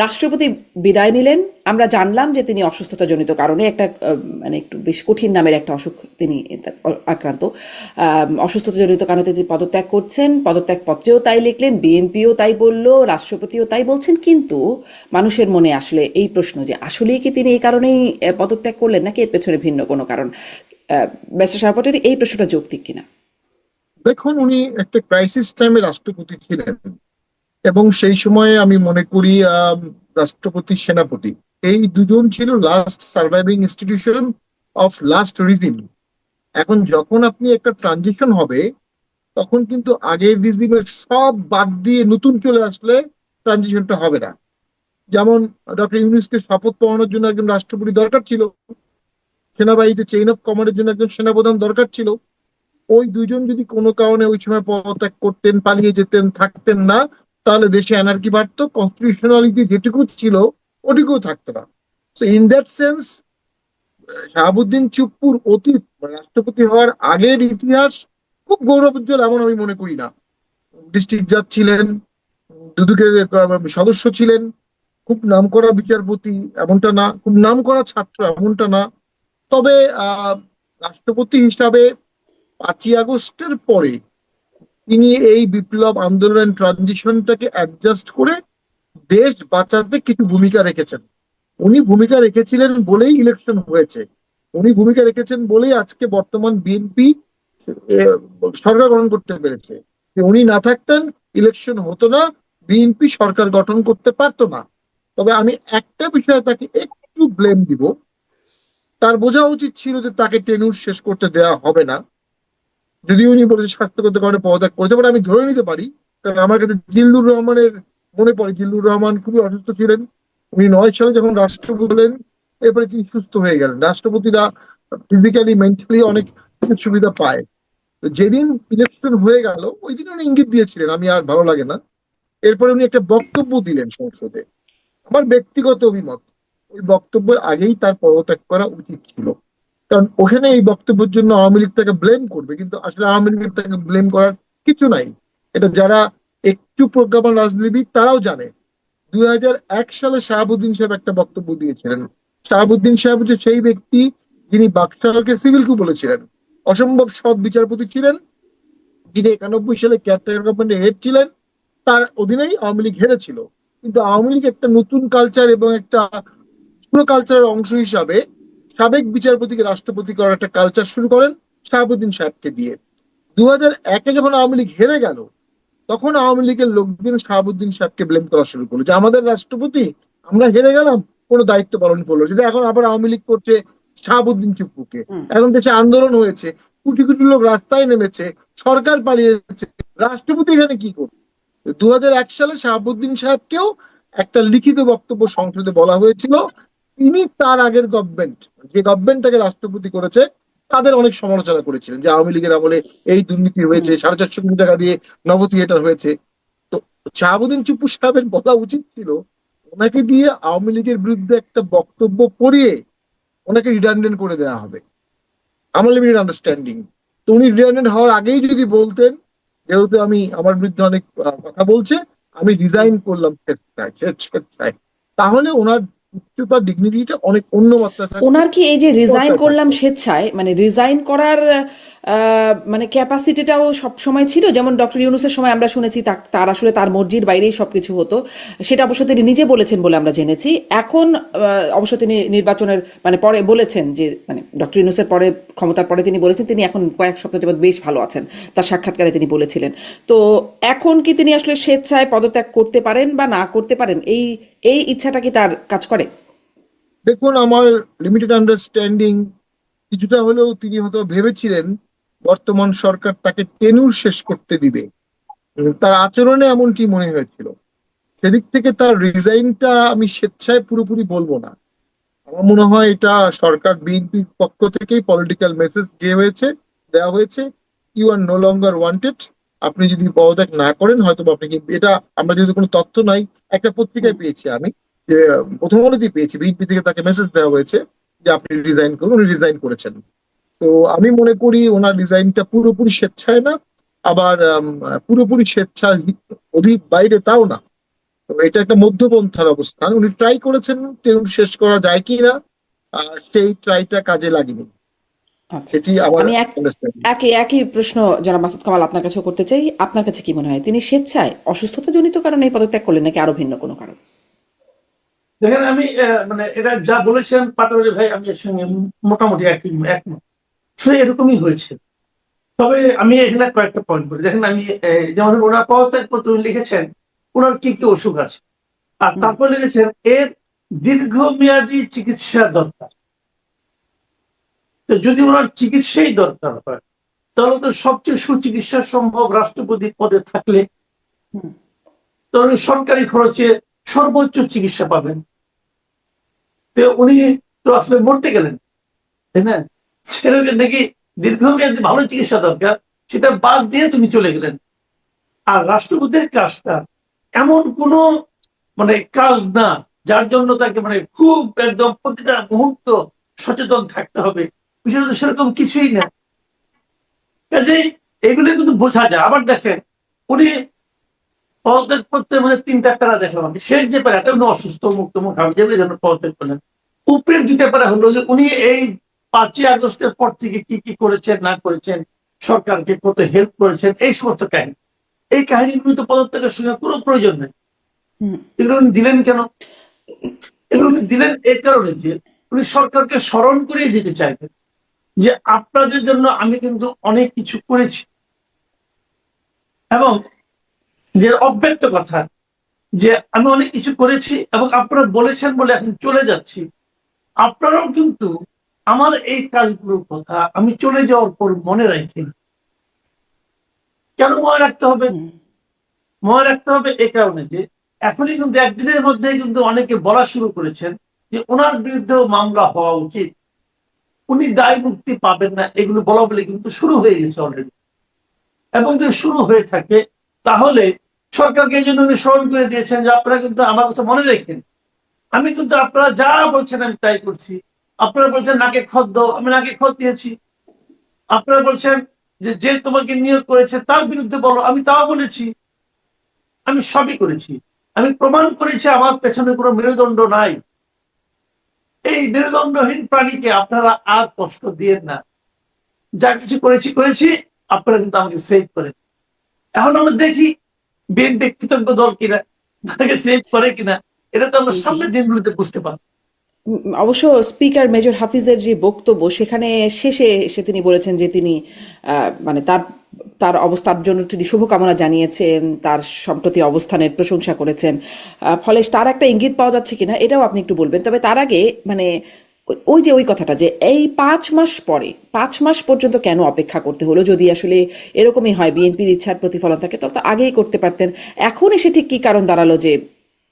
রাষ্ট্রপতি বিদায় নিলেন। আমরা জানলাম যে তিনি অসুস্থতাজনিত কারণে একটা মানে একটু বেশ কঠিন নামের একটা অসুখ তিনি আক্রান্ত। অসুস্থতাজনিত কারণে তিনি পদত্যাগ করছেন, পদত্যাগ পত্রেও তাই লিখলেন, বিএনপিও তাই বলল, রাষ্ট্রপতিও তাই বলছেন। কিন্তু মানুষের মনে আসলে এই প্রশ্ন যে আসলেই কি তিনি এই কারণেই পদত্যাগ করলেন, নাকি এর পেছনে ভিন্ন কোনো কারণ? ব্যারিস্টার শাহ এই প্রশ্নটা যৌক্তিক কিনা? দেখুন, উনি একটা ক্রাইসিস টাইমে রাষ্ট্রপতি ছিলেন এবং সেই সময়ে আমি মনে করি রাষ্ট্রপতি সেনাপতি এই দুজন ছিল last surviving institution of last regime. এখন যখন আপনি একটা ট্রানজিশন হবে, তখন কিন্তু আগের রিজিমের সব বাদ দিয়ে নতুন চলে আসলে ট্রানজিশনটা হবে না। যেমন ডক্টর ইউনূসকে শপথ পড়ানোর জন্য একজন রাষ্ট্রপতি দরকার ছিল, সেনাবাহিনীতে চেইন অফ কমান্ডের জন্য একজন সেনাপ্রধান দরকার ছিল। ওই দুইজন যদি কোনো কারণে ওই সময় পদত্যাগ করতেন, পালিয়ে যেতেন, থাকতেন না, তাহলে দেশে অ্যানার্কি বাড়তো, কনস্টিটিউশনালিটি যেটুকু ছিল ওটুকুও থাকতো না। So in that sense Shahabuddin চুপ্পুর অতীত রাষ্ট্রপতি হওয়ার আগের ইতিহাস খুব গৌরবোজ্জ্বল এমন আমি মনে করি না। ডিস্ট্রিক্ট জাজ ছিলেন, দুদকের সদস্য ছিলেন, খুব নামকরা বিচারপতি এমনটা না, খুব নামকরা ছাত্র এমনটা না। তবে রাষ্ট্রপতি হিসাবে 5ই আগস্টের পরে তিনি এই বিপ্লব আন্দোলন ট্রানজিশনটাকে অ্যাডজাস্ট করে দেশ বাঁচাতে কিছু ভূমিকা রেখেছেন। উনি ভূমিকা রেখেছিলেন বলেই ইলেকশন হয়েছে, উনি ভূমিকা রেখেছেন বলেই আজকে বর্তমান বিএনপি সরকার গঠন করতে পেরেছে। উনি না থাকতেন, ইলেকশন হতো না, বিএনপি সরকার গঠন করতে পারতো না। তবে আমি একটা বিষয়ে তাকে একটু ব্লেম দিব, তার বোঝা উচিত ছিল যে তাকে টেনুর শেষ করতে দেওয়া হবে না। যদি উনি বলেছে স্বাস্থ্যগত কারণে পদত্যাগ করেছে, বাট আমি ধরে নিতে পারি, কারণ আমার কাছে জিল্লুর রহমানের মনে পড়ে জিল্লুর রহমান খুবই অসুস্থ ছিলেন। উনি 9 সালে যখন রাষ্ট্রপতি হলেন, এরপরে তিনি সুস্থ হয়ে গেলেন। রাষ্ট্রপতিরা ফিজিক্যালি মেন্টালি অনেক সুবিধা পায়। তো যেদিন ইলেকশন হয়ে গেল ওই দিন উনি ইঙ্গিত দিয়েছিলেন আমি আর ভালো লাগে না। এরপরে উনি একটা বক্তব্য দিলেন সংসদে। আমার ব্যক্তিগত অভিমত, ওই বক্তব্যের আগেই তার পদত্যাগ করা উচিত ছিল। কারণ ওখানে এই বক্তব্যের জন্য আওয়ামী লীগ তাকে ব্লেম করবে, কিন্তু আসলে আওয়ামী লীগের তাকে ব্লেম করার কিছু নাই। এটা যারা একটু প্রজ্ঞাপন রাজনীতিবিদ তারাও জানে। 2001 সালে শাহাবুদ্দিন সাহেব একটা বক্তব্য দিয়েছিলেন। শাহাবুদ্দিন সাহেব হচ্ছে সেই ব্যক্তি যিনি বাকশালকে সিভিল কু বলেছিলেন, অসম্ভব সৎ বিচারপতি ছিলেন, যিনি 91 সালে কেয়ারটেকার গভর্নমেন্টের হেড ছিলেন। তার অধীনেই আওয়ামী লীগ হেরেছিল। কিন্তু আওয়ামী লীগ একটা নতুন কালচার এবং একটা পুরো কালচারের অংশ হিসাবে সাবেক বিচারপতিকে রাষ্ট্রপতি করার একটা কালচার শুরু করেন শাহাবুদ্দিন সাহেবকে দিয়ে। 2001-এ যখন আওয়ামী লীগ হেরে গেল, তখন আওয়ামী লীগের লোকজন শাহাবুদ্দিন সাহেবকে ব্লেম করা শুরু করলো যে আমাদের রাষ্ট্রপতি, আমরা হেরে গেলাম, কোনো দায়িত্ব পালন করলো, যেটা এখন আবার আওয়ামী লীগ করছে শাহাবুদ্দিন চুপ্পুকে। এখন দেশে আন্দোলন হয়েছে, কোটি কোটি লোক রাস্তায় নেমেছে, সরকার পালিয়েছে, রাষ্ট্রপতি এখানে কি করবে? 2001 সালে শাহাবুদ্দিন সাহেবকেও একটা লিখিত বক্তব্য সংসদে বলা হয়েছিল, তিনি তার আগের গভর্নমেন্ট, যে গভর্নমেন্ট তাকে রাষ্ট্রপতি করেছে, তাদের অনেক সমালোচনা করেছিলেন যে আওয়ামী লীগের আমলে এই দুর্নীতি হয়েছে, 450 কোটি টাকা দিয়ে নব থিয়েটার হয়েছে। তো শাহাবুদ্দিন চুপ্পু সাহেবের বলা উচিত ছিল ওনাকে দিয়ে আওয়ামী লীগের বিরুদ্ধে একটা বক্তব্য পড়িয়ে ওনাকে রিডান্ডেন্ট করে দেওয়া হবে, আমার লিমিটেড আন্ডারস্ট্যান্ডিং। তো উনি রিটায়ারমেন্ট হওয়ার আগেই যদি বলতেন, যেহেতু আমি আমার বিরুদ্ধে অনেক কথা বলছে, আমি রিজাইন করলাম স্বেচ্ছায়, তাহলে ওনার উচ্চতা ডিগনিটিটা অনেক অন্য মাত্রা থাকতো, ওনার কি এই যে রিজাইন পর্যায়ে করলাম থাকতো। স্বেচ্ছায়, মানে রিজাইন করার মানে ক্যাপাসিটিটাও সব সময় ছিল? যেমন ডক্টর ইউনূসের সময় আমরা শুনেছি তার আসলে তার মর্জির বাইরেই সবকিছু হতো, সেটা অবশ্য তিনি নিজে বলেছেন বলে আমরা জেনেছি। এখন অবশ্য তিনি নির্বাচনের মানে পরে বলেছেন যে, মানে ডক্টর ইউনূসের পরে, ক্ষমতার পরে তিনি বলেছেন তিনি এখন কয়েক সপ্তাহ যাবত বেশ ভালো আছেন, তার সাক্ষাৎকারে তিনি বলেছিলেন। তো এখন কি তিনি আসলে স্বেচ্ছায় পদত্যাগ করতে পারেন বা না করতে পারেন, এই এই ইচ্ছাটা কি তার কাজ করে? দেখুন, আমার লিমিটেড আন্ডারস্ট্যান্ডিং, কিছুটা হলেও তিনি হয়তো ভেবেছিলেন বর্তমান সরকার তাকে টেনুর শেষ করতে দিবে। তার আচরণে এমনটি মনে হয়েছিল। সেদিক থেকে তার রিজাইনটা আমি স্বেচ্ছায় পুরোপুরি বলবো না। আমার মনে হয় এটা সরকার বিএনপির পক্ষ থেকেই পলিটিক্যাল মেসেজ দেওয়া হয়েছে, you are no longer wanted. আপনি যদি পদত্যাগ না করেন, হয়তো আপনি এটা, আমরা যেহেতু কোনো তথ্য নাই, একটা পত্রিকায় পেয়েছি আমি, যে প্রথম আলোতেই পেয়েছি, বিএনপি থেকে তাকে মেসেজ দেওয়া হয়েছে যে আপনি রিজাইন করুন। উনি রিজাইন করেছেন। তো আমি মনে করি ওনার রিজাইনটা পুরোপুরি স্বেচ্ছায় না, আবার পুরোপুরি স্বেচ্ছা অধিক বাইরে তাও না। তো এটা একটা মধ্যপন্থার অবস্থান। উনি ট্রাই করেছেন, টেনুর শেষ করা যায় কিনা সেই ট্রাইটা কাজে লাগেনি। আচ্ছা, এটি আমার আমি আন্ডারস্ট্যান্ডিং। একই একই প্রশ্ন জনাব মাসুদ কামাল আপনার কাছেও করতে চাই। আপনার কাছে কি মনে হয় তিনি স্বেচ্ছায় অসুস্থতাজনিত কারণে এই পদত্যাগ করলেন নাকি আরো ভিন্ন কোনো কারণ? দেখেন আমি মানে এরা যা বলেছেন পাটোয়ারি ভাই, আমি এর সঙ্গে মোটামুটি একমত। আসলে এরকমই হয়েছে। তবে আমি এখানে কয়েকটা পয়েন্ট করি। দেখেন আমি যেমন ওনার পদত্যাগ পত্র লিখেছেন ওনার কি কি অসুখ আছে, আর হুম, তারপর লিখেছেন এর দীর্ঘমেয়াদী চিকিৎসা দরকার। তো যদি ওনার চিকিৎসাই দরকার হয় তাহলে তো সবচেয়ে সুচিকিৎসা সম্ভব রাষ্ট্রপতি পদে থাকলে হুম, তো উনি সরকারি খরচে সর্বোচ্চ চিকিৎসা পাবেন। তো উনি তো আসলে মরতে গেলেন, তাই না? ছেলেকে নাকি দীর্ঘমেয়াদী ভালো চিকিৎসা দরকার, সেটা বাদ দিয়ে তুমি চলে গেলেন। আর রাষ্ট্রপতির কাজটা এমন কোনো মানে কাজ না যার জন্য তাকে মানে খুব একদম প্রতিটা মুহূর্ত সচেতন থাকতে হবে, বিষয়টা তো সেরকম কিছুই না। কাজেই এগুলো কিন্তু বোঝা যায়। আবার দেখেন উনি পদত্যাগ করতে মানে তিনটা প্যারা দেখলাম আমি। শেষ যে প্যারাটা উনি অসুস্থ মুক্ত মুখ আমি যাবে জন্য পদত্যাগ করলেন। উপরের দুইটা প্যারা হলো যে উনি এই 5ই আগস্টের পর থেকে কি কি করেছেন না করেছেন, সরকারকে কত হেল্প করেছেন, এই সমস্ত কাহিনী। এই কাহিনীগুলো তো পদত্যাগের সঙ্গে কোনো প্রয়োজন নেই। হুম। এগুলো উনি দিলেন কেন? এগুলো উনি দিলেন এই কারণে যে উনি সরকারকে স্মরণ করিয়ে দিতে চাইবেন যে আপনাদের জন্য আমি কিন্তু অনেক কিছু করেছি, এবং যে অব্যক্ত কথা যে আমি অনেক কিছু করেছি এবং আপনারা বলেছেন বলে এখন চলে যাচ্ছি। আপনারাও কিন্তু আমার এই কাজগুলোর কথা আমি চলে যাওয়ার পর মনে রাখেন। কেন মনে রাখতে হবে? হুম, মনে রাখতে হবে এই কারণে যে এখনই কিন্তু একদিনের মধ্যে কিন্তু অনেকে বলা শুরু করেছেন যে ওনার বিরুদ্ধেও মামলা হওয়া উচিত, উনি দায় মুক্তি পাবেন না, এগুলো বলা বলে কিন্তু শুরু হয়ে গেছে অলরেডি। এবং যদি শুরু হয়ে থাকে তাহলে সরকারকে এই জন্য উনি স্মরণ করে দিয়েছেন যে আপনারা কিন্তু আমার কথা মনে রেখেন। আমি কিন্তু আপনারা যা বলছেন আমি তাই করছি। আপনারা বলছেন নাকে খত দাও, আমি নাকে খত দিয়েছি। আপনারা বলছেন যে যে তোমাকে নিয়োগ করেছে তার বিরুদ্ধে বলো, আমি তাও বলেছি। আমি সবই করেছি। আমি প্রমাণ করেছি আমার পেছনে কোনো মেরুদণ্ড নাই। এই মেরুদণ্ডহীন প্রাণীকে আপনারা আর কষ্ট দিয়েন না। যা কিছু করেছি করেছি, আপনারা কিন্তু আমাকে সেভ করেন। এখন আমরা দেখি বিএনপি কৃতজ্ঞ দল কিনা, তাকে সেভ করে কিনা, এটা তো আমরা জি। সামনের দিনগুলোতে বুঝতে পারবো। অবশ্য স্পিকার মেজর হাফিজের যে বক্তব্য সেখানে শেষে এসে তিনি বলেছেন যে তিনি মানে তার তার অবস্থার জন্য তিনি শুভকামনা জানিয়েছেন, তার সম্প্রতি অবস্থানের প্রশংসা করেছেন। ফলে তার একটা ইঙ্গিত পাওয়া যাচ্ছে কিনা এটাও আপনি একটু বলবেন। তবে তার আগে মানে ওই যে ওই কথাটা যে এই 5 মাস পরে 5 মাস পর্যন্ত কেন অপেক্ষা করতে হলো? যদি আসলে এরকমই হয় বিএনপির ইচ্ছার প্রতিফলন থাকে তবে তো আগেই করতে পারতেন। এখন এসে ঠিক কি কারণ দাঁড়ালো যে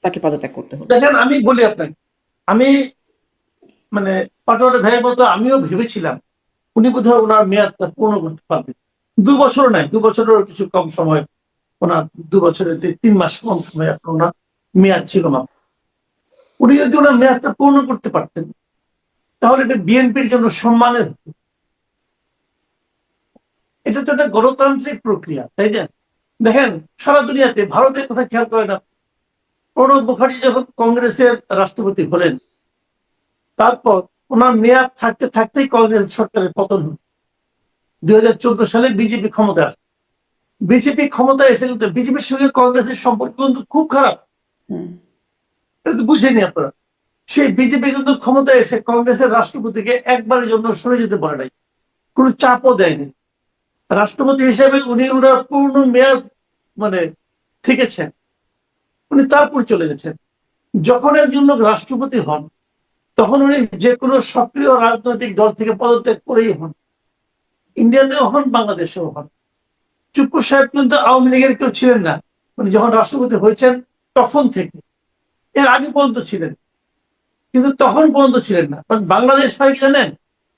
তাকে পদত্যাগ করতে হলো? দেখেন আমি বলি আপনাকে, আমি মানে পাটোয়ারি ভাইয়ের মতো আমিও ভেবেছিলাম উনি বোধহয় ওনার মেয়াদটা পূর্ণ করতে পারবেন। 2 বছর নাই, 2 বছরের কিছু কম সময়, ওনার 2 বছরের 3 মাস কম সময় এখন ওনার মেয়াদ ছিল না। উনি যদি ওনার মেয়াদটা পূর্ণ করতে পারতেন তাহলে এটা বিএনপির জন্য সম্মানের হতো। এটা তো একটা গণতান্ত্রিক প্রক্রিয়া, তাই না? দেখেন সারা দুনিয়াতে, ভারতের কথা খেয়াল করে না, প্রণব মুখার্জি যখন কংগ্রেসের রাষ্ট্রপতি হলেন তারপর ওনার মেয়াদ থাকতে থাকতেই কংগ্রেস সরকারের পতন হল। 2014 সালে বিজেপি ক্ষমতায় আসে। বিজেপি ক্ষমতায় এসে কিন্তু বিজেপির সঙ্গে কংগ্রেসের সম্পর্ক কিন্তু খুব খারাপ। হুম, এটা তো বুঝেনি আপনারা। সেই বিজেপি কিন্তু ক্ষমতায় এসে কংগ্রেসের রাষ্ট্রপতিকে একবারের জন্য সরে যেতে পারে নাই, কোনো চাপও দেয়নি। রাষ্ট্রপতি হিসেবে উনি ওনার পূর্ণ মেয়াদ মানে থেকেছেন, উনি তারপর চলে গেছেন। যখন একজন লোক রাষ্ট্রপতি হন তখন উনি যে কোনো সক্রিয় রাজনৈতিক দল থেকে পদত্যাগ করেই হন। ইন্ডিয়াতেও হন, বাংলাদেশেও হন। চুপ্পু সাহেব কিন্তু আওয়ামী লীগের কেউ ছিলেন না, উনি যখন রাষ্ট্রপতি হয়েছেন তখন থেকে। এর আগে পর্যন্ত ছিলেন, কিন্তু তখন পর্যন্ত ছিলেন না। কারণ বাংলাদেশ হয় জানেন,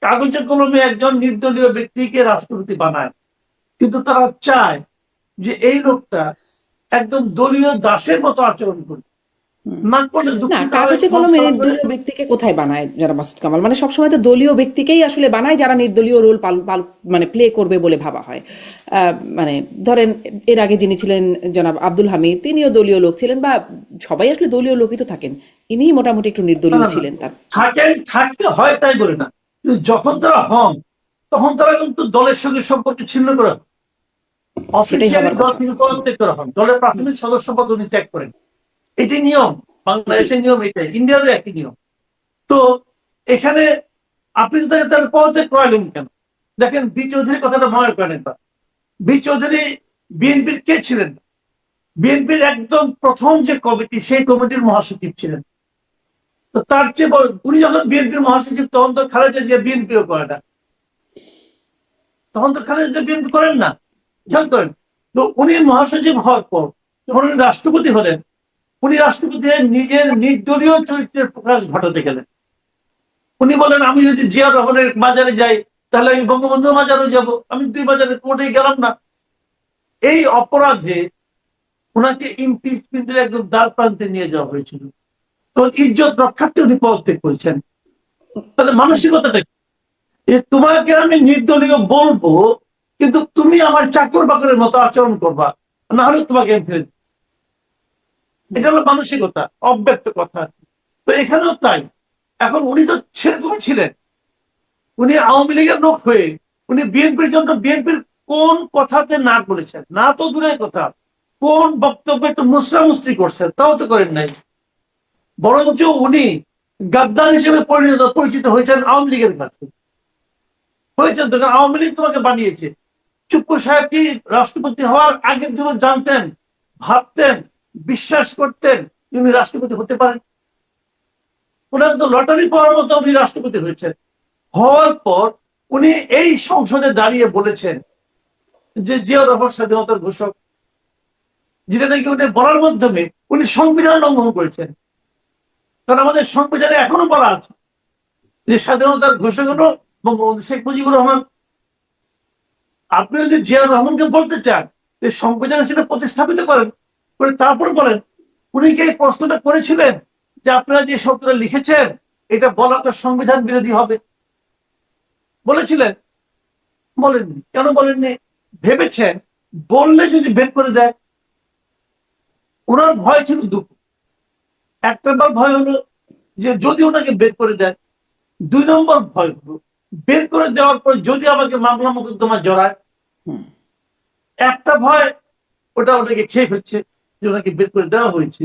কাগজে কলমে একজন নির্দলীয় ব্যক্তিকে রাষ্ট্রপতি বানায়, কিন্তু তারা চায় যে এই লোকটা একদম দলীয় দাসের মতো আচরণ করবে। না করলে না, দুঃখিত হয়, কাগজে সমাজ কলমে খারাপ করে। নির্দলীয় ব্যক্তিকে কোথায় বানায় যারা মাসুদ কামাল? মানে সবসময় তো দলীয় ব্যক্তিকেই আসলে বানায় যারা নির্দলীয় রোল মানে প্লে করবে বলে ভাবা হয়। মানে ধরেন এর আগে যিনি ছিলেন জনাব আব্দুল হামিদ, তিনিও দলীয় লোক ছিলেন, বা সবাই আসলে দলীয় লোকই তো থাকেন, ইনিই মোটামুটি একটু না নির্দলীয় না না, ছিলেন তার। থাকেন, থাকতে হয় তাই বলে না, কিন্তু যখন তারা হন তখন তারা কিন্তু দলের সঙ্গে সম্পর্ক ছিন্ন করে হন। সেটাই অফিসিয়ালি হবার দল কথা। থেকে পদত্যাগ করা হন, দলের প্রাথমিক সদস্য পদ উনি ত্যাগ করেন। এটি নিয়ম, জি। বাংলাদেশের নিয়ম এটাই, ইন্ডিয়ারও একই নিয়ম। তো এখানে আপনি তো তাকে তার পদত্যাগ করালেন কেন? দেখেন বি চৌধুরীর কথাটা মনে করেন একবার। বি চৌধুরী বিএনপির কে ছিলেন? বিএনপির একদম প্রথম যে কমিটি, সেই কমিটির মহাসচিব ছিলেন। তো তার চেয়ে উনি যখন বিএনপির মহাসচিব, তখন তো খালেদা জিয়া বিএনপিও করে না, তখন তো খালেদা জিয়া বিএনপি করেন না, খেয়াল করেন। তো উনি মহাসচিব হওয়ার পর যখন উনি রাষ্ট্রপতি হলেন, উনি রাষ্ট্রপতি নিজের নির্দলীয় চরিত্রের প্রকাশ ঘটাতে গেলেন। উনি বলেন, আমি যদি জিয়া রহমানের মাজারে যাই তাহলে আমি বঙ্গবন্ধু মাজারে যাব, আমি দুই বাজারে কোর্টে গেলাম না। এই অপরাধে ওনাকে ইমপিচমেন্টের একদম দ্বার প্রান্তে নিয়ে যাওয়া হয়েছিল। তো ইজ্জত রক্ষার্থে উনি পদত্যাগ করেছেন। তাহলে মানসিকতাটা কি? তোমাকে আমি নির্দলীয় বলবো, কিন্তু তুমি আমার চাকর বাকরের মতো আচরণ করবা, না হলে তোমাকে আমি ফেলে দেব। এটা হলো মানসিকতা, অব্যক্ত কথা। তো এখানেও তাই। এখন উনি তো সেরকমই ছিলেন। উনি আওয়ামী লীগের লোক হয়ে উনি বিএনপির জন্য, বিএনপির কোন কথাতে না বলেছেন, না তো দূরের কথা, কোন বক্তব্যে একটু মুসরামুস্রি করছেন, তাও তো করেন নাই। বরঞ্চ উনি গাদ্দার হিসেবে পরিচিত হয়েছেন আওয়ামী লীগের কাছে। হয়েছেন তো, কারণ আওয়ামী লীগ তোমাকে বানিয়েছে। চুপ্পু সাহেব কি রাষ্ট্রপতি হওয়ার আগের দিন জানতেন, ভাবতেন, বিশ্বাস করতেন উনি রাষ্ট্রপতি হতে পারেন? ওনার তো লটারি পাওয়ার মতো উনি রাষ্ট্রপতি হয়েছেন। হওয়ার পর উনি এই সংসদে দাঁড়িয়ে বলেছেন যে জিয়াউর রহমান স্বাধীনতার ঘোষক, যেটা নাকি উনি বলার মাধ্যমে উনি সংবিধান লঙ্ঘন করেছেন। কারণ আমাদের সংবিধানে এখনো বলা আছে যে স্বাধীনতার ঘোষক হলো বঙ্গবন্ধু শেখ মুজিবুর রহমান। আপনি যদি জিয়াউর রহমানকে বলতে চান যে সংবিধানে সেটা প্রতিস্থাপিত করেন, করে তারপর বলেন। উনি কি এই প্রশ্নটা করেছিলেন যে আপনারা যে শব্দটা লিখেছেন এটা বলা তো সংবিধান বিরোধী হবে? বলেছিলেন? বলেননি। কেন বলেননি? ভেবেছেন বললে যদি বের করে দেয়। ওনার ভয় ছিল দুটো। একটা ভয় হলো যে যদি ওনাকে বের করে দেয়, 2 নম্বর ভয় হলো বের করে দেওয়ার পর যদি আমাকে মামলা মোকদ্দমা জড়ায়। হুম। একটা ভয়, ওটা ওনাকে খেয়ে ফেলছে যে ওনাকে বের করে দেওয়া হয়েছে।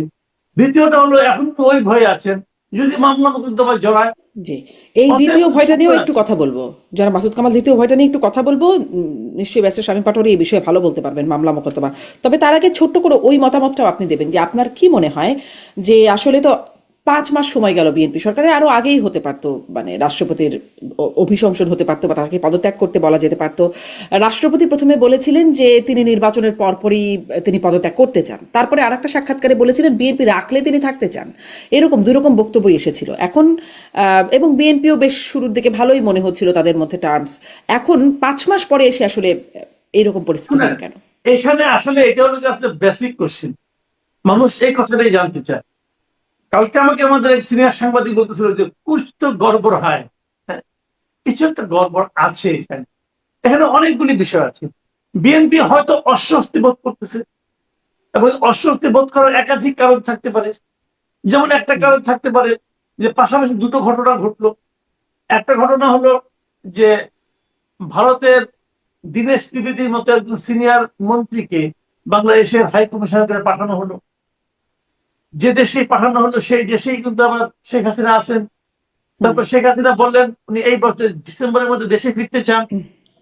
দ্বিতীয়টা হলো এখন তো ওই ভয়ে আছেন যদি মামলা মোকদ্দমা জড়ায়। জি, এই অতএব দ্বিতীয় ভয়টা নিয়েও সময় একটু আছে। কথা বলবো। যারা মাসুদ কামাল দ্বিতীয় ভয়টা নিয়ে একটু কথা বলবো। নিশ্চয়ই ব্যারিস্টার শামীম পাটোয়ারি এই বিষয়ে ভালো বলতে পারবেন, মামলা মোকদ্দমা। তবে তার আগে ছোট্ট করে ওই মতামতটাও আপনি দেবেন যে আপনার কি মনে হয় যে আসলে তো 5 মাস সময় গেল বিএনপি সরকারের, আরো আগেই হতে পারতো, মানে রাষ্ট্রপতির অভিশংসন হতে পারতো বা তাকে পদত্যাগ করতে বলা যেতে পারতো। রাষ্ট্রপতি প্রথমে বলেছিলেন যে তিনি নির্বাচনের পরপরই তিনি পদত্যাগ করতে চান, তারপরে আরেকটা সাক্ষাৎকারে বলেছিলেন বিএনপি রাখলে তিনি থাকতে চান। এরকম দুই রকম বক্তব্য এসেছিল এখন। এবং বিএনপিও বেশ শুরুর দিকে ভালোই মনে হচ্ছিল তাদের মধ্যে টার্মস। এখন 5 মাস পরে এসে আসলে এইরকম পরিস্থিতি শুনেন, হলো কেন? এখানে আসলে এটা হলো যে আপনার বেসিক কোশ্চেন, মানুষ এই কথাটাই জানতে চায়। কালকে আমাকে আমাদের এক সিনিয়র সাংবাদিক বলতেছিল যে কুছ তো গড়বড় হয়। হ্যাঁ, কিছু একটা গড়বড় আছে এখানে। এখানে অনেকগুলি বিষয় আছে। বিএনপি হয়তো অস্বস্তি বোধ করতেছে, এবং অস্বস্তি বোধ করার একাধিক কারণ থাকতে পারে। যেমন একটা কারণ থাকতে পারে যে পাশাপাশি দুটো ঘটনা ঘটলো। একটা ঘটনা হলো যে ভারতের দীনেশ ত্রিবেদীর মতো একজন সিনিয়র মন্ত্রীকে বাংলাদেশের হাই কমিশনার করে পাঠানো হলো। যে দেশে পাঠানো হলো সেই দেশেই কিন্তু আবার শেখ হাসিনা আছেন। তারপর শেখ হাসিনা বললেন উনি এই বছর ডিসেম্বরের মধ্যে দেশে ফিরতে চান।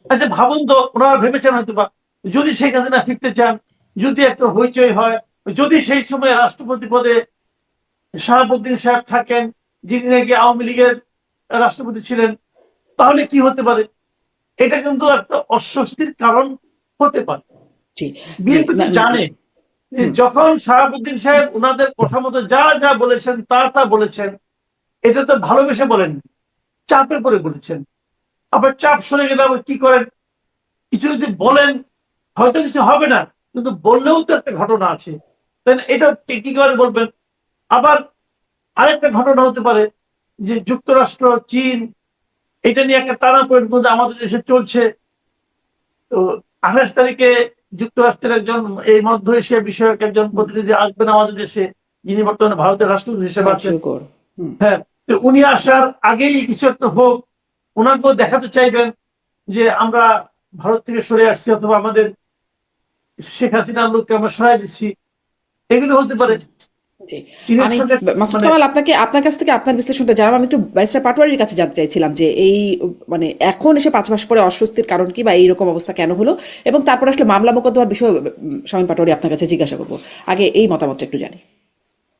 আচ্ছা ভাবুন তো, ওনারা ভেবেছেন হয়তো বা যদি শেখ হাসিনা ফিরতে চান, যদি একটা হইচই হয়, যদি সেই সময় রাষ্ট্রপতি পদে শাহাবুদ্দিন সাহেব থাকেন, যিনি নাকি আওয়ামী লীগের রাষ্ট্রপতি ছিলেন, তাহলে কি হতে পারে? এটা কিন্তু একটা অস্বস্তির কারণ হতে পারে। জি। জি। বিএনপি তো জানে যে যখন শাহাবুদ্দিন সাহেব ওনাদের কথা মতো যা যা বলেছেন তা বলেছেন, এটা তো ভালোবেসে বলেন, চাপে পড়ে বলেছেন। আবার চাপ সরে গেলে আবার কি করেন? কিছু যদি বলেন হয়তো কিছু হবে না, কিন্তু বললেও তো একটা ঘটনা আছে, তাই না? এটা কি করে বলবেন? আবার আরেকটা ঘটনা হতে পারে যে যুক্তরাষ্ট্র, চীন, এটা নিয়ে একটা টানাপোড়েন মধ্যে আমাদের দেশে চলছে। তো 28 তারিখে যুক্তরাষ্ট্রের একজন এই মধ্য এশিয়া বিষয়ক একজন প্রতিনিধি আসবেন আমাদের দেশে, যিনি বর্তমানে ভারতের রাষ্ট্রদূত হিসেবে আছেন। কার্যকর। হুম। হ্যাঁ, তো উনি আসার আগেই কিছু একটা হোক, ওনাকেও দেখাতে চাইবেন যে আমরা ভারত থেকে সরে আসছি, অথবা আমাদের শেখ হাসিনার লোককে আমরা সরাই দিচ্ছি। এগুলো হতে পারে। জি। চীনের আমি সঙ্গে মাসুদ মানে কামাল, আপনার কাছ থেকে আপনার বিশ্লেষণটা জানাবো। আমি একটু ব্যারিস্টার পাটোয়ারির কাছে জানতে চাইছিলাম যে এই মানে এখন এসে 5 মাস পরে অস্বস্তির কারণ কি, বা এইরকম অবস্থা কেন হলো, এবং তারপর আসলে মামলা মোকদ্দমার বিষয়ে শামীম পাটোয়ারি আপনার কাছে জিজ্ঞাসা করবো। আগে এই মতামতটা একটু জানি।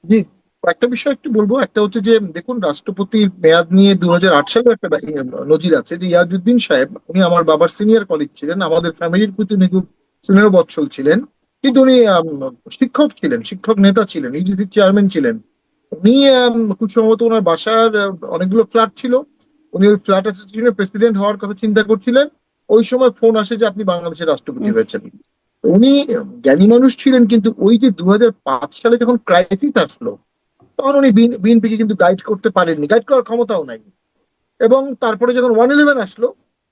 জি, একটা বিষয় একটু বলবো। একটা হচ্ছে যে দেখুন, রাষ্ট্রপতির মেয়াদ নিয়ে 2008 সালে একটা নজির আছে যে ইয়াজউদ্দিন সাহেব, উনি আমার বাবার সিনিয়র কলিগ ছিলেন, আমাদের ফ্যামিলির প্রতি উনি খুব স্নেহ বৎসল ছিলেন। কিন্তু উনি শিক্ষক ছিলেন, শিক্ষক নেতা ছিলেন, ইউজিসি চেয়ারম্যান ছিলেন। উনি খুব সম্ভবত ওনার বাসার অনেকগুলো ফ্ল্যাট ছিল। উনি ওই ফ্ল্যাট অ্যাসোসিয়েশনের প্রেসিডেন্ট হওয়ার কথা চিন্তা করছিলেন। ওই সময় ফোন আসে যে আপনি বাংলাদেশের রাষ্ট্রপতি হয়েছেন। উনি জ্ঞানী মানুষ ছিলেন, কিন্তু ওই যে 2005 সালে যখন ক্রাইসিস আসলো, তখন উনি বিএনপিকে কিন্তু গাইড করতে পারেননি, গাইড করার ক্ষমতাও নাই। এবং তারপরে যখন 111 আসলো,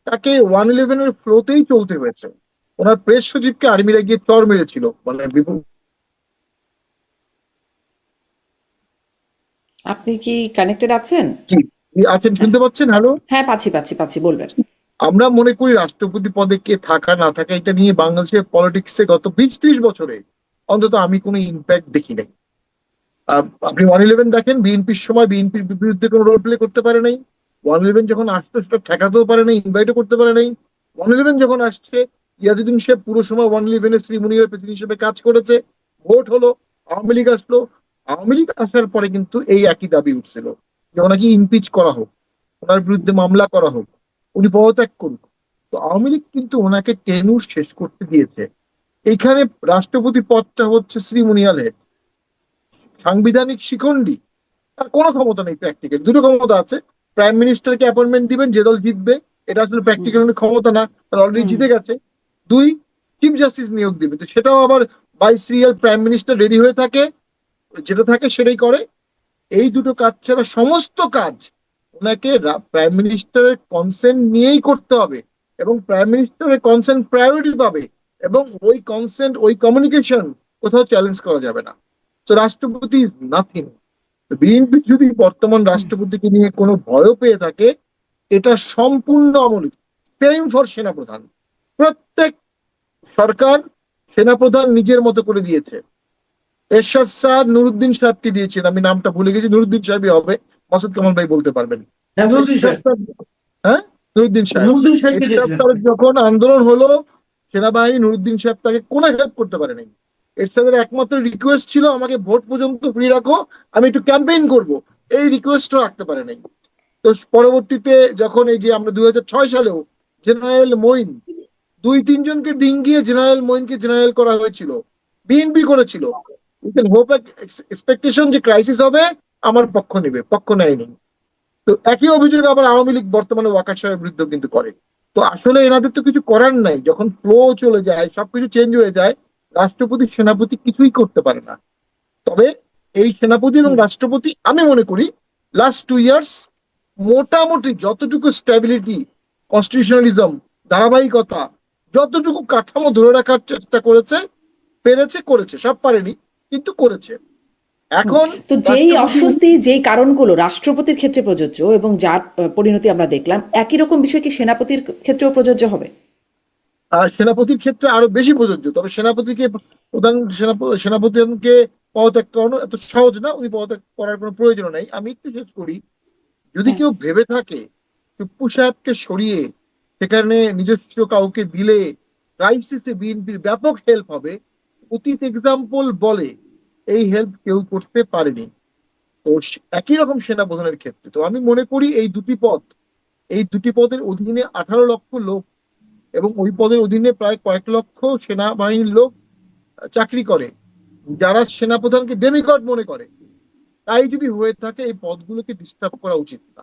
তাকে 111 এর ফ্লোতেই চলতে হয়েছে। ওনার প্রেস সচিবকে আর্মিরা গিয়ে চর মেরেছিল, মানে আপনি কি কানেক্টেড আছেন? জি, আছেন, হ্যাঁ, শুনতে পাচ্ছেন? হ্যালো। হ্যাঁ, পাচ্ছি, বলবেন। আমরা মনে করি রাষ্ট্রপতি পদে কে থাকা না থাকা, এটা নিয়ে বাংলাদেশের পলিটিক্সে গত 20-30 বছরে অন্তত আমি কোনো ইম্প্যাক্ট দেখি নাই। আপনি 111 দেখেন, বিএনপির সময় বিএনপির বিরুদ্ধে কোনো রোল প্লে করতে পারে নাই। 111 যখন আসতো সেটা ঠেকাতেও পারে নাই, ইনভাইটও করতে পারে নাই। 111 যখন আসছে, ইয়াজউদ্দিন সাহেব পুরো সময় 111 এর শ্রীমুনিয়ার প্রেসিডেন্ট হিসেবে কাজ করেছে। ভোট হলো, আওয়ামী লীগ আসলো। আওয়ামী লীগ আসার পরে কিন্তু এই একই দাবি উঠছিল যে ওনাকে ইমপিচ করা হোক, ওনার বিরুদ্ধে মামলা করা হোক, উনি পদত্যাগ করুন। তো আওয়ামী লীগ কিন্তু ওনাকে টেনুর শেষ করতে দিয়েছে। এইখানে রাষ্ট্রপতি পদটা হচ্ছে শ্রীমুনিয়াল হেড, সাংবিধানিক শিখণ্ডী। তার কোনো ক্ষমতা নেই প্র্যাকটিক্যাল। দুটো ক্ষমতা আছে: প্রাইম মিনিস্টারকে অ্যাপয়েন্টমেন্ট দিবেন যে দল জিতবে, এটা আসলে হুম। প্র্যাকটিক্যাল ক্ষমতা না, তার অলরেডি হুম। জিতে গেছে। দুই, চিফ জাস্টিস নিয়োগ দিবে, তো সেটাও আবার by serial prime minister ready হয়ে থাকে, যেটা থাকে সেটাই করে। এই দুটো কাজ ছাড়া সমস্ত কাজ ওনাকে প্রাইম মিনিস্টারের কনসেন্ট নিয়েই করতে হবে, এবং প্রাইম মিনিস্টারের কনসেন্ট প্রায়োরিটি পাবে, এবং ওই কনসেন্ট, ওই কমিউনিকেশন কোথাও চ্যালেঞ্জ করা যাবে না। তো রাষ্ট্রপতি ইজ নাথিং। বিএনপি যদি বর্তমান রাষ্ট্রপতিকে নিয়ে কোনো ভয় পেয়ে থাকে, এটা সম্পূর্ণ আমূল। সেম ফর সেনাপ্রধান। প্রত্যেক সরকার সেনাপ্রধান নিজের মতো করে দিয়েছে। এরশাদ স্যার নুরুদ্দিন সাহেবকে দিয়েছেন, আমি নামটা ভুলে গেছি, নুরুদ্দিন সাহেবই হবে, মাসুদ কামাল ভাই বলতে পারবেন। নুরুদ্দিন এরশাদ সাহেব, স্যার, হ্যাঁ, নুরুদ্দিন সাহেব। নুরুদ্দিন সাহেবকে এরশাদ দিয়েছিলেন। স্যার যখন আন্দোলন হলো, সেনাবাহিনী নুরুদ্দিন সাহেব তাকে কোনো হেল্প করতে পারে নাই। এরশাদের একমাত্র রিকোয়েস্ট ছিল আমাকে ভোট পর্যন্ত ফ্রি রাখো, আমি একটু ক্যাম্পেইন করব। এই রিকোয়েস্টও রাখতে পারে নাই। তো পরবর্তীতে যখন এই যে আমরা 2006 সালেও জেনারেল মঈন, 2-3 জনকে ডিঙ্গিয়ে জেনারেল মঈনকে জেনারেল করা হয়েছিল, বিএনপি করেছিল। হোপ এক্সপেকটেশন যে ক্রাইসিস হবে, আমার পক্ষ নেবে, পক্ষ নেয়নি। তো একই অভিযোগ আবার আওয়ামী লীগ বর্তমানে ওয়াকার সাহেবের বিরুদ্ধে কিন্তু করে। তো আসলে এনাদের তো কিছু করার নাই, যখন ফ্লো চলে যায়, সবকিছু চেঞ্জ হয়ে যায়, রাষ্ট্রপতি সেনাপতি কিছুই করতে পারে না। তবে এই সেনাপতি এবং হুম। রাষ্ট্রপতি, আমি মনে করি লাস্ট 2 ইয়ার্স মোটামুটি যতটুকু স্ট্যাবিলিটি, কনস্টিটিউশনালিজম, ধারাবাহিকতা, যতটুকু কাঠামো ধরে রাখার চেষ্টা করেছে, পেরেছে, করেছে, সব পারেনি কিন্তু করেছে। হুম। এখন তো যেই রাষ্ট্রপতি, অস্বস্তি, যেই কারণগুলো রাষ্ট্রপতির ক্ষেত্রে প্রযোজ্য এবং যার পরিণতি আমরা দেখলাম, একই রকম বিষয় কি সেনাপতির ক্ষেত্রেও প্রযোজ্য হবে? সেনাপতির ক্ষেত্রে আরো বেশি প্রযোজ্য। তবে সেনাপতিকে প্রধান সেনাপতিকে পদত্যাগ করানো এত সহজ না, উনি পদত্যাগ করার কোনো প্রয়োজন নেই। আমি একটু শেষ করি। যদি হ্যাঁ। কেউ ভেবে থাকে টুপ্পু সাহেবকে সরিয়ে সেখানে নিজস্ব কাউকে দিলে ক্রাইসিসে বিএনপির ব্যাপক হেল্প হবে, অতীত এক্সাম্পল বলে এই হেল্প কেউ করতে পারেনি। তো একই রকম সেনা প্রধানের ক্ষেত্রে তো আমি মনে করি এই দুটি পদের অধীনে 18 লক্ষ লোক, এবং ওই পদের অধীনে প্রায় কয়েক লক্ষ সেনাবাহিনীর লোক চাকরি করে, যারা সেনাপ্রধানকে ডেমিগড মনে করে। তাই যদি হয়ে থাকে, এই পদগুলোকে ডিস্টার্ব করা উচিত না।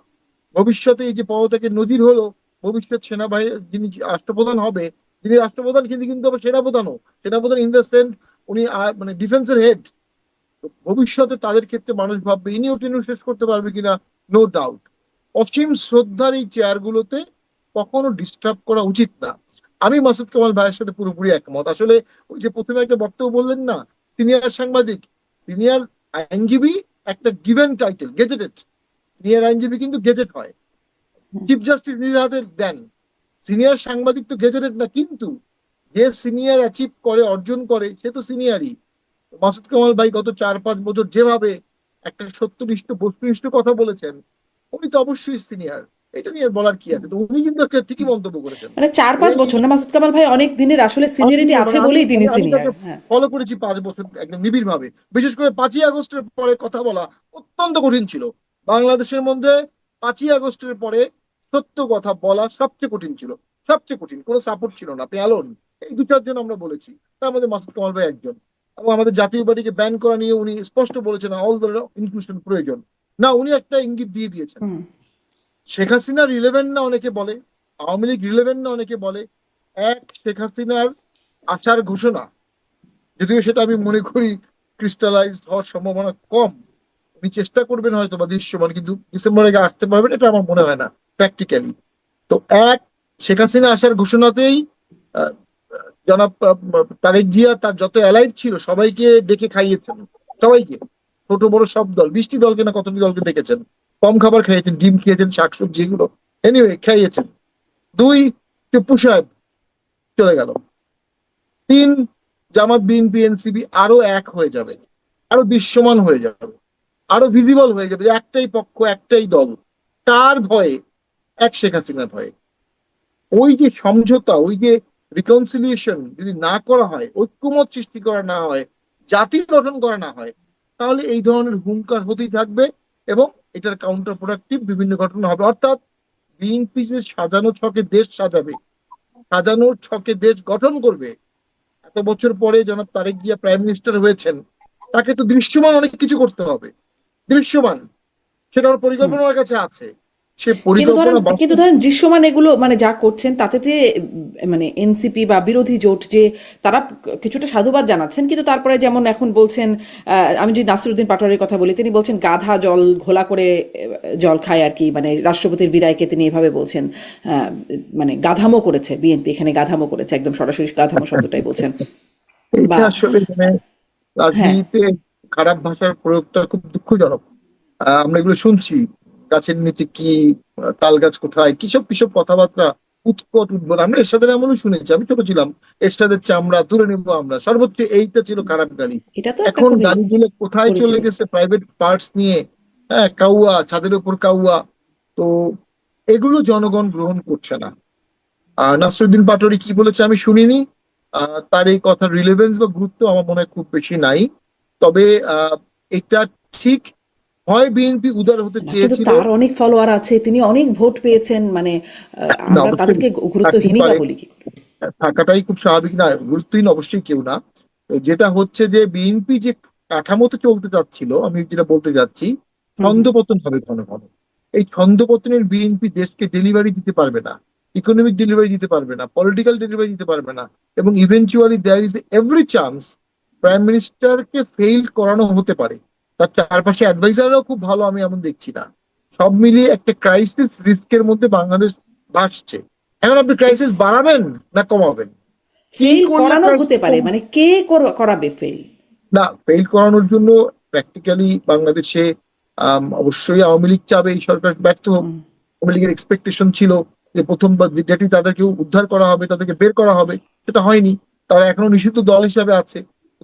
ভবিষ্যতে এই যে পদত্যাগের নজির হলো, ভবিষ্যৎ সেনাবাহিনী যিনি রাষ্ট্রপ্রধান হবে, যিনি রাষ্ট্রপ্রধান কিন্তু কিন্তু আবার সেনাপ্রধানও, সেনাপ্রধান ইন দ্য সেন্স উনি মানে ডিফেন্সের হেড। তো ভবিষ্যতে তাদের ক্ষেত্রে মানুষ ভাববে ইনিও টেনিউ শেষ করতে পারবে কিনা, নো ডাউট। অসীম শ্রদ্ধার এই চেয়ারগুলোতে কখনো ডিস্টার্ব করা উচিত না। আমি মাসুদ কামাল ভাইয়ের সাথে পুরোপুরি একমত। আসলে ওই যে প্রথমে একটা বক্তব্য বললেন না, সিনিয়র সাংবাদিক, সিনিয়র আইনজীবী একটা গিভেন টাইটেল, গেজেটেড। সিনিয়র আইনজীবী কিন্তু গেজেট হয়, চিফ জাস্টিস নিজের হাতে দেন। সিনিয়র সাংবাদিক তো গেজেটেড না, কিন্তু যে সিনিয়র অ্যাচিভ করে, অর্জন করে, সে তো সিনিয়রই। মাসুদ কামাল ভাই গত 4-5 বছর যেভাবে একটা সত্যনিষ্ঠ বস্তুনিষ্ঠ কথা বলেছেন, উনি তো অবশ্যই সিনিয়র। এটা নিয়ে আর বলার কি আছে? তো উনি কিন্তু একটা ঠিকই মন্তব্য করেছেন। মানে 4-5 বছর না, মাসুদ কামাল ভাই অনেক দিনের আসলে সিনিয়রিটি আছে মানে বলেই তিনি আমি সিনিয়র। তাকে হ্যাঁ, ফলো করেছি 5 বছর একদম নিবিড় ভাবে। বিশেষ করে 5ই আগস্টের পরে কথা বলা অত্যন্ত কঠিন ছিল বাংলাদেশের মধ্যে। 5ই আগস্টের পরে সত্য কথা বলা সবচেয়ে কঠিন ছিল, সবচেয়ে কঠিন। কোনো সাপোর্ট ছিল না, পেয়ালন, এই 2-4 জন আমরা বলেছি, তার মধ্যে মাসুদ কামাল ভাই একজন। এবং আমাদের জাতীয় পার্টিকে ব্যান করা নিয়ে উনি স্পষ্ট বলেছেন অল দ্য ইনক্লুশন প্রয়োজন না। উনি একটা ইঙ্গিত দিয়ে দিয়েছেন। হুম। শেখ হাসিনা রিলেভেন্ট না অনেকে বলে, আওয়ামী লীগ রিলেভেন্ট না অনেকে বলে। শেখ হাসিনার আসার ঘোষণা, যদিও সেটা আমি মনে করি ক্রিস্টালাইজ হওয়ার সম্ভাবনা কম। উনি চেষ্টা করবেন হয়তো বা দৃশ্যমান, কিন্তু ডিসেম্বর আগে আসতে পারবেন এটা আমার মনে হয় না প্র্যাকটিক্যালি। তো শেখ হাসিনা আসার ঘোষণাতেই আহ, জনাব তারেক জিয়া তার যত অ্যালাইড ছিল সবাইকে ডেকে খাইয়েছেন, সবাইকে, ছোট বড় সব দল, 20টি দলকে না কতটি দলকে ডেকেছেন, কম খাবার খাইয়েছেন, ডিম খেয়েছেন, শাকসবজি, এগুলো এনিওয়ে খাইয়েছেন। 2, টিপু সাহেব চলে গেল। 3, জামাত বিএনপি এনসিপি আরো এক হয়ে যাবে, আরো দৃশ্যমান হয়ে যাবে, আরো ভিজিবল হয়ে যাবে যে একটাই পক্ষ, একটাই দল। কার ভয়ে? শেখ হাসিনার ভয়ে। ওই যে সমঝোতা, ওই যে রিকনসিলিয়েশন যদি না করা হয়, ঐক্যমত সৃষ্টি করা না হয়, জাতি গঠন করা না হয়, তাহলে এই ধরনের হুঙ্কার হতেই থাকবে এবং এটার কাউন্টার প্রোডাক্টিভ বিভিন্ন ঘটনা হবে। অর্থাৎ বিএনপি যে সাজানো ছকে দেশ সাজাবে, সাজানো ছকে দেশ গঠন করবে, এত বছর পরে জনাব তারেক জিয়া প্রাইম মিনিস্টার হয়েছেন, তাকে তো দৃশ্যমান অনেক কিছু করতে হবে, দৃশ্যমান। সেটা ওর হুম। পরিকল্পনার কাছে আছে, সে কিন্তু ধরেন পরিকল্পনা কিন্তু বাস্তব। ধরেন দৃশ্যমান এগুলো মানে যা করছেন তাতে যে মানে এনসিপি বা বিরোধী জোট যে তারা কিছুটা সাধুবাদ জানাচ্ছেন, কিন্তু তারপরে যেমন এখন বলছেন, আমি যদি নাসিরুদ্দিন পাটোয়ারির কথা বলি, তিনি বলছেন গাধা জল ঘোলা করে জল খায় আর কি, মানে রাষ্ট্রপতির বিদায়কে তিনি এভাবে বলছেন, মানে গাধামো করেছে বিএনপি, এখানে গাধামো করেছে, একদম সরাসরি গাধামো শব্দটাই বলছেন। বা এটা আসলে মানে হ্যাঁ, রাজনীতিতে খারাপ ভাষার প্রয়োগটা খুব দুঃখজনক। আমরা এগুলো শুনছি, গাছের নিচে কি, তাল গাছ কোথায়, কিসব কিসব কথাবার্তা, উৎকট উদ্ভট। আমরা এরশাদের এমনও শুনেছি, আমি ছোট ছিলাম, এরশাদের চামড়া তুলে নেবো আমরা, সর্বোচ্চ এইটা ছিল খারাপ গালি। এটা তো একটা এখন খুবই গাড়িগুলো কোথায় চলে পরিচিত। গেছে, প্রাইভেট পার্টস নিয়ে, হ্যাঁ, কাউয়া, ছাদের উপর কাউয়া। তো এগুলো জনগণ গ্রহণ করছে না। নাসরুদ্দিন পাটোয়ারি কি বলেছে আমি শুনিনি। তার এই কথার রিলেভেন্স বা গুরুত্ব আমার মনে হয় খুব বেশি নাই। তবে এটা ঠিক, হয় বিএনপি উদার হতে না, কিন্তু চেয়েছিল, তার অনেক ফলোয়ার আছে, তিনি অনেক ভোট পেয়েছেন, মানে না আমরা অবশ্যই তাদেরকে থাকতে গুরুত্বহীনই বা পারে, বলি কি করে? থাকাটাই খুব স্বাভাবিক, না গুরুত্বহীন অবশ্যই কেউ না। তো যেটা হচ্ছে যে বিএনপি যে কাঠামোতে চলতে চাচ্ছিল, আমি যেটা বলতে যাচ্ছি, হুম, হুম। ছন্দপতন হবে ঘন ঘন। এই ছন্দপতনের বিএনপি দেশকে ডেলিভারি দিতে পারবে না, ইকোনমিক ডেলিভারি দিতে পারবে না, পলিটিক্যাল ডেলিভারি দিতে পারবে না। এবং eventually there is every chance prime মিনিস্টারকে ফেইল করানো হতে পারে। তার চারপাশে অ্যাডভাইজাররাও খুব ভালো আমি এমন দেখছি না। সব মিলিয়ে একটা ক্রাইসিস রিস্কের মধ্যে বাংলাদেশ ভাসছে। এখন আপনি ক্রাইসিস বাড়াবেন না কমাবেন? কি ফেল করলে করানো হতে ক্রাইসিস পারে, মানে কে করাবে ফেল? না, ফেল করানোর জন্য প্র্যাকটিক্যালি বাংলাদেশে অবশ্যই আওয়ামী লীগ চাবে এই সরকার ব্যর্থ হোক। হুম। আওয়ামী লীগের এক্সপেকটেশন ছিল যে প্রথমবার যেটি তাদেরকে উদ্ধার করা হবে, তাদেরকে বের করা হবে, সেটা হয়নি। তারা এখনো নিষিদ্ধ দল হিসাবে আছে,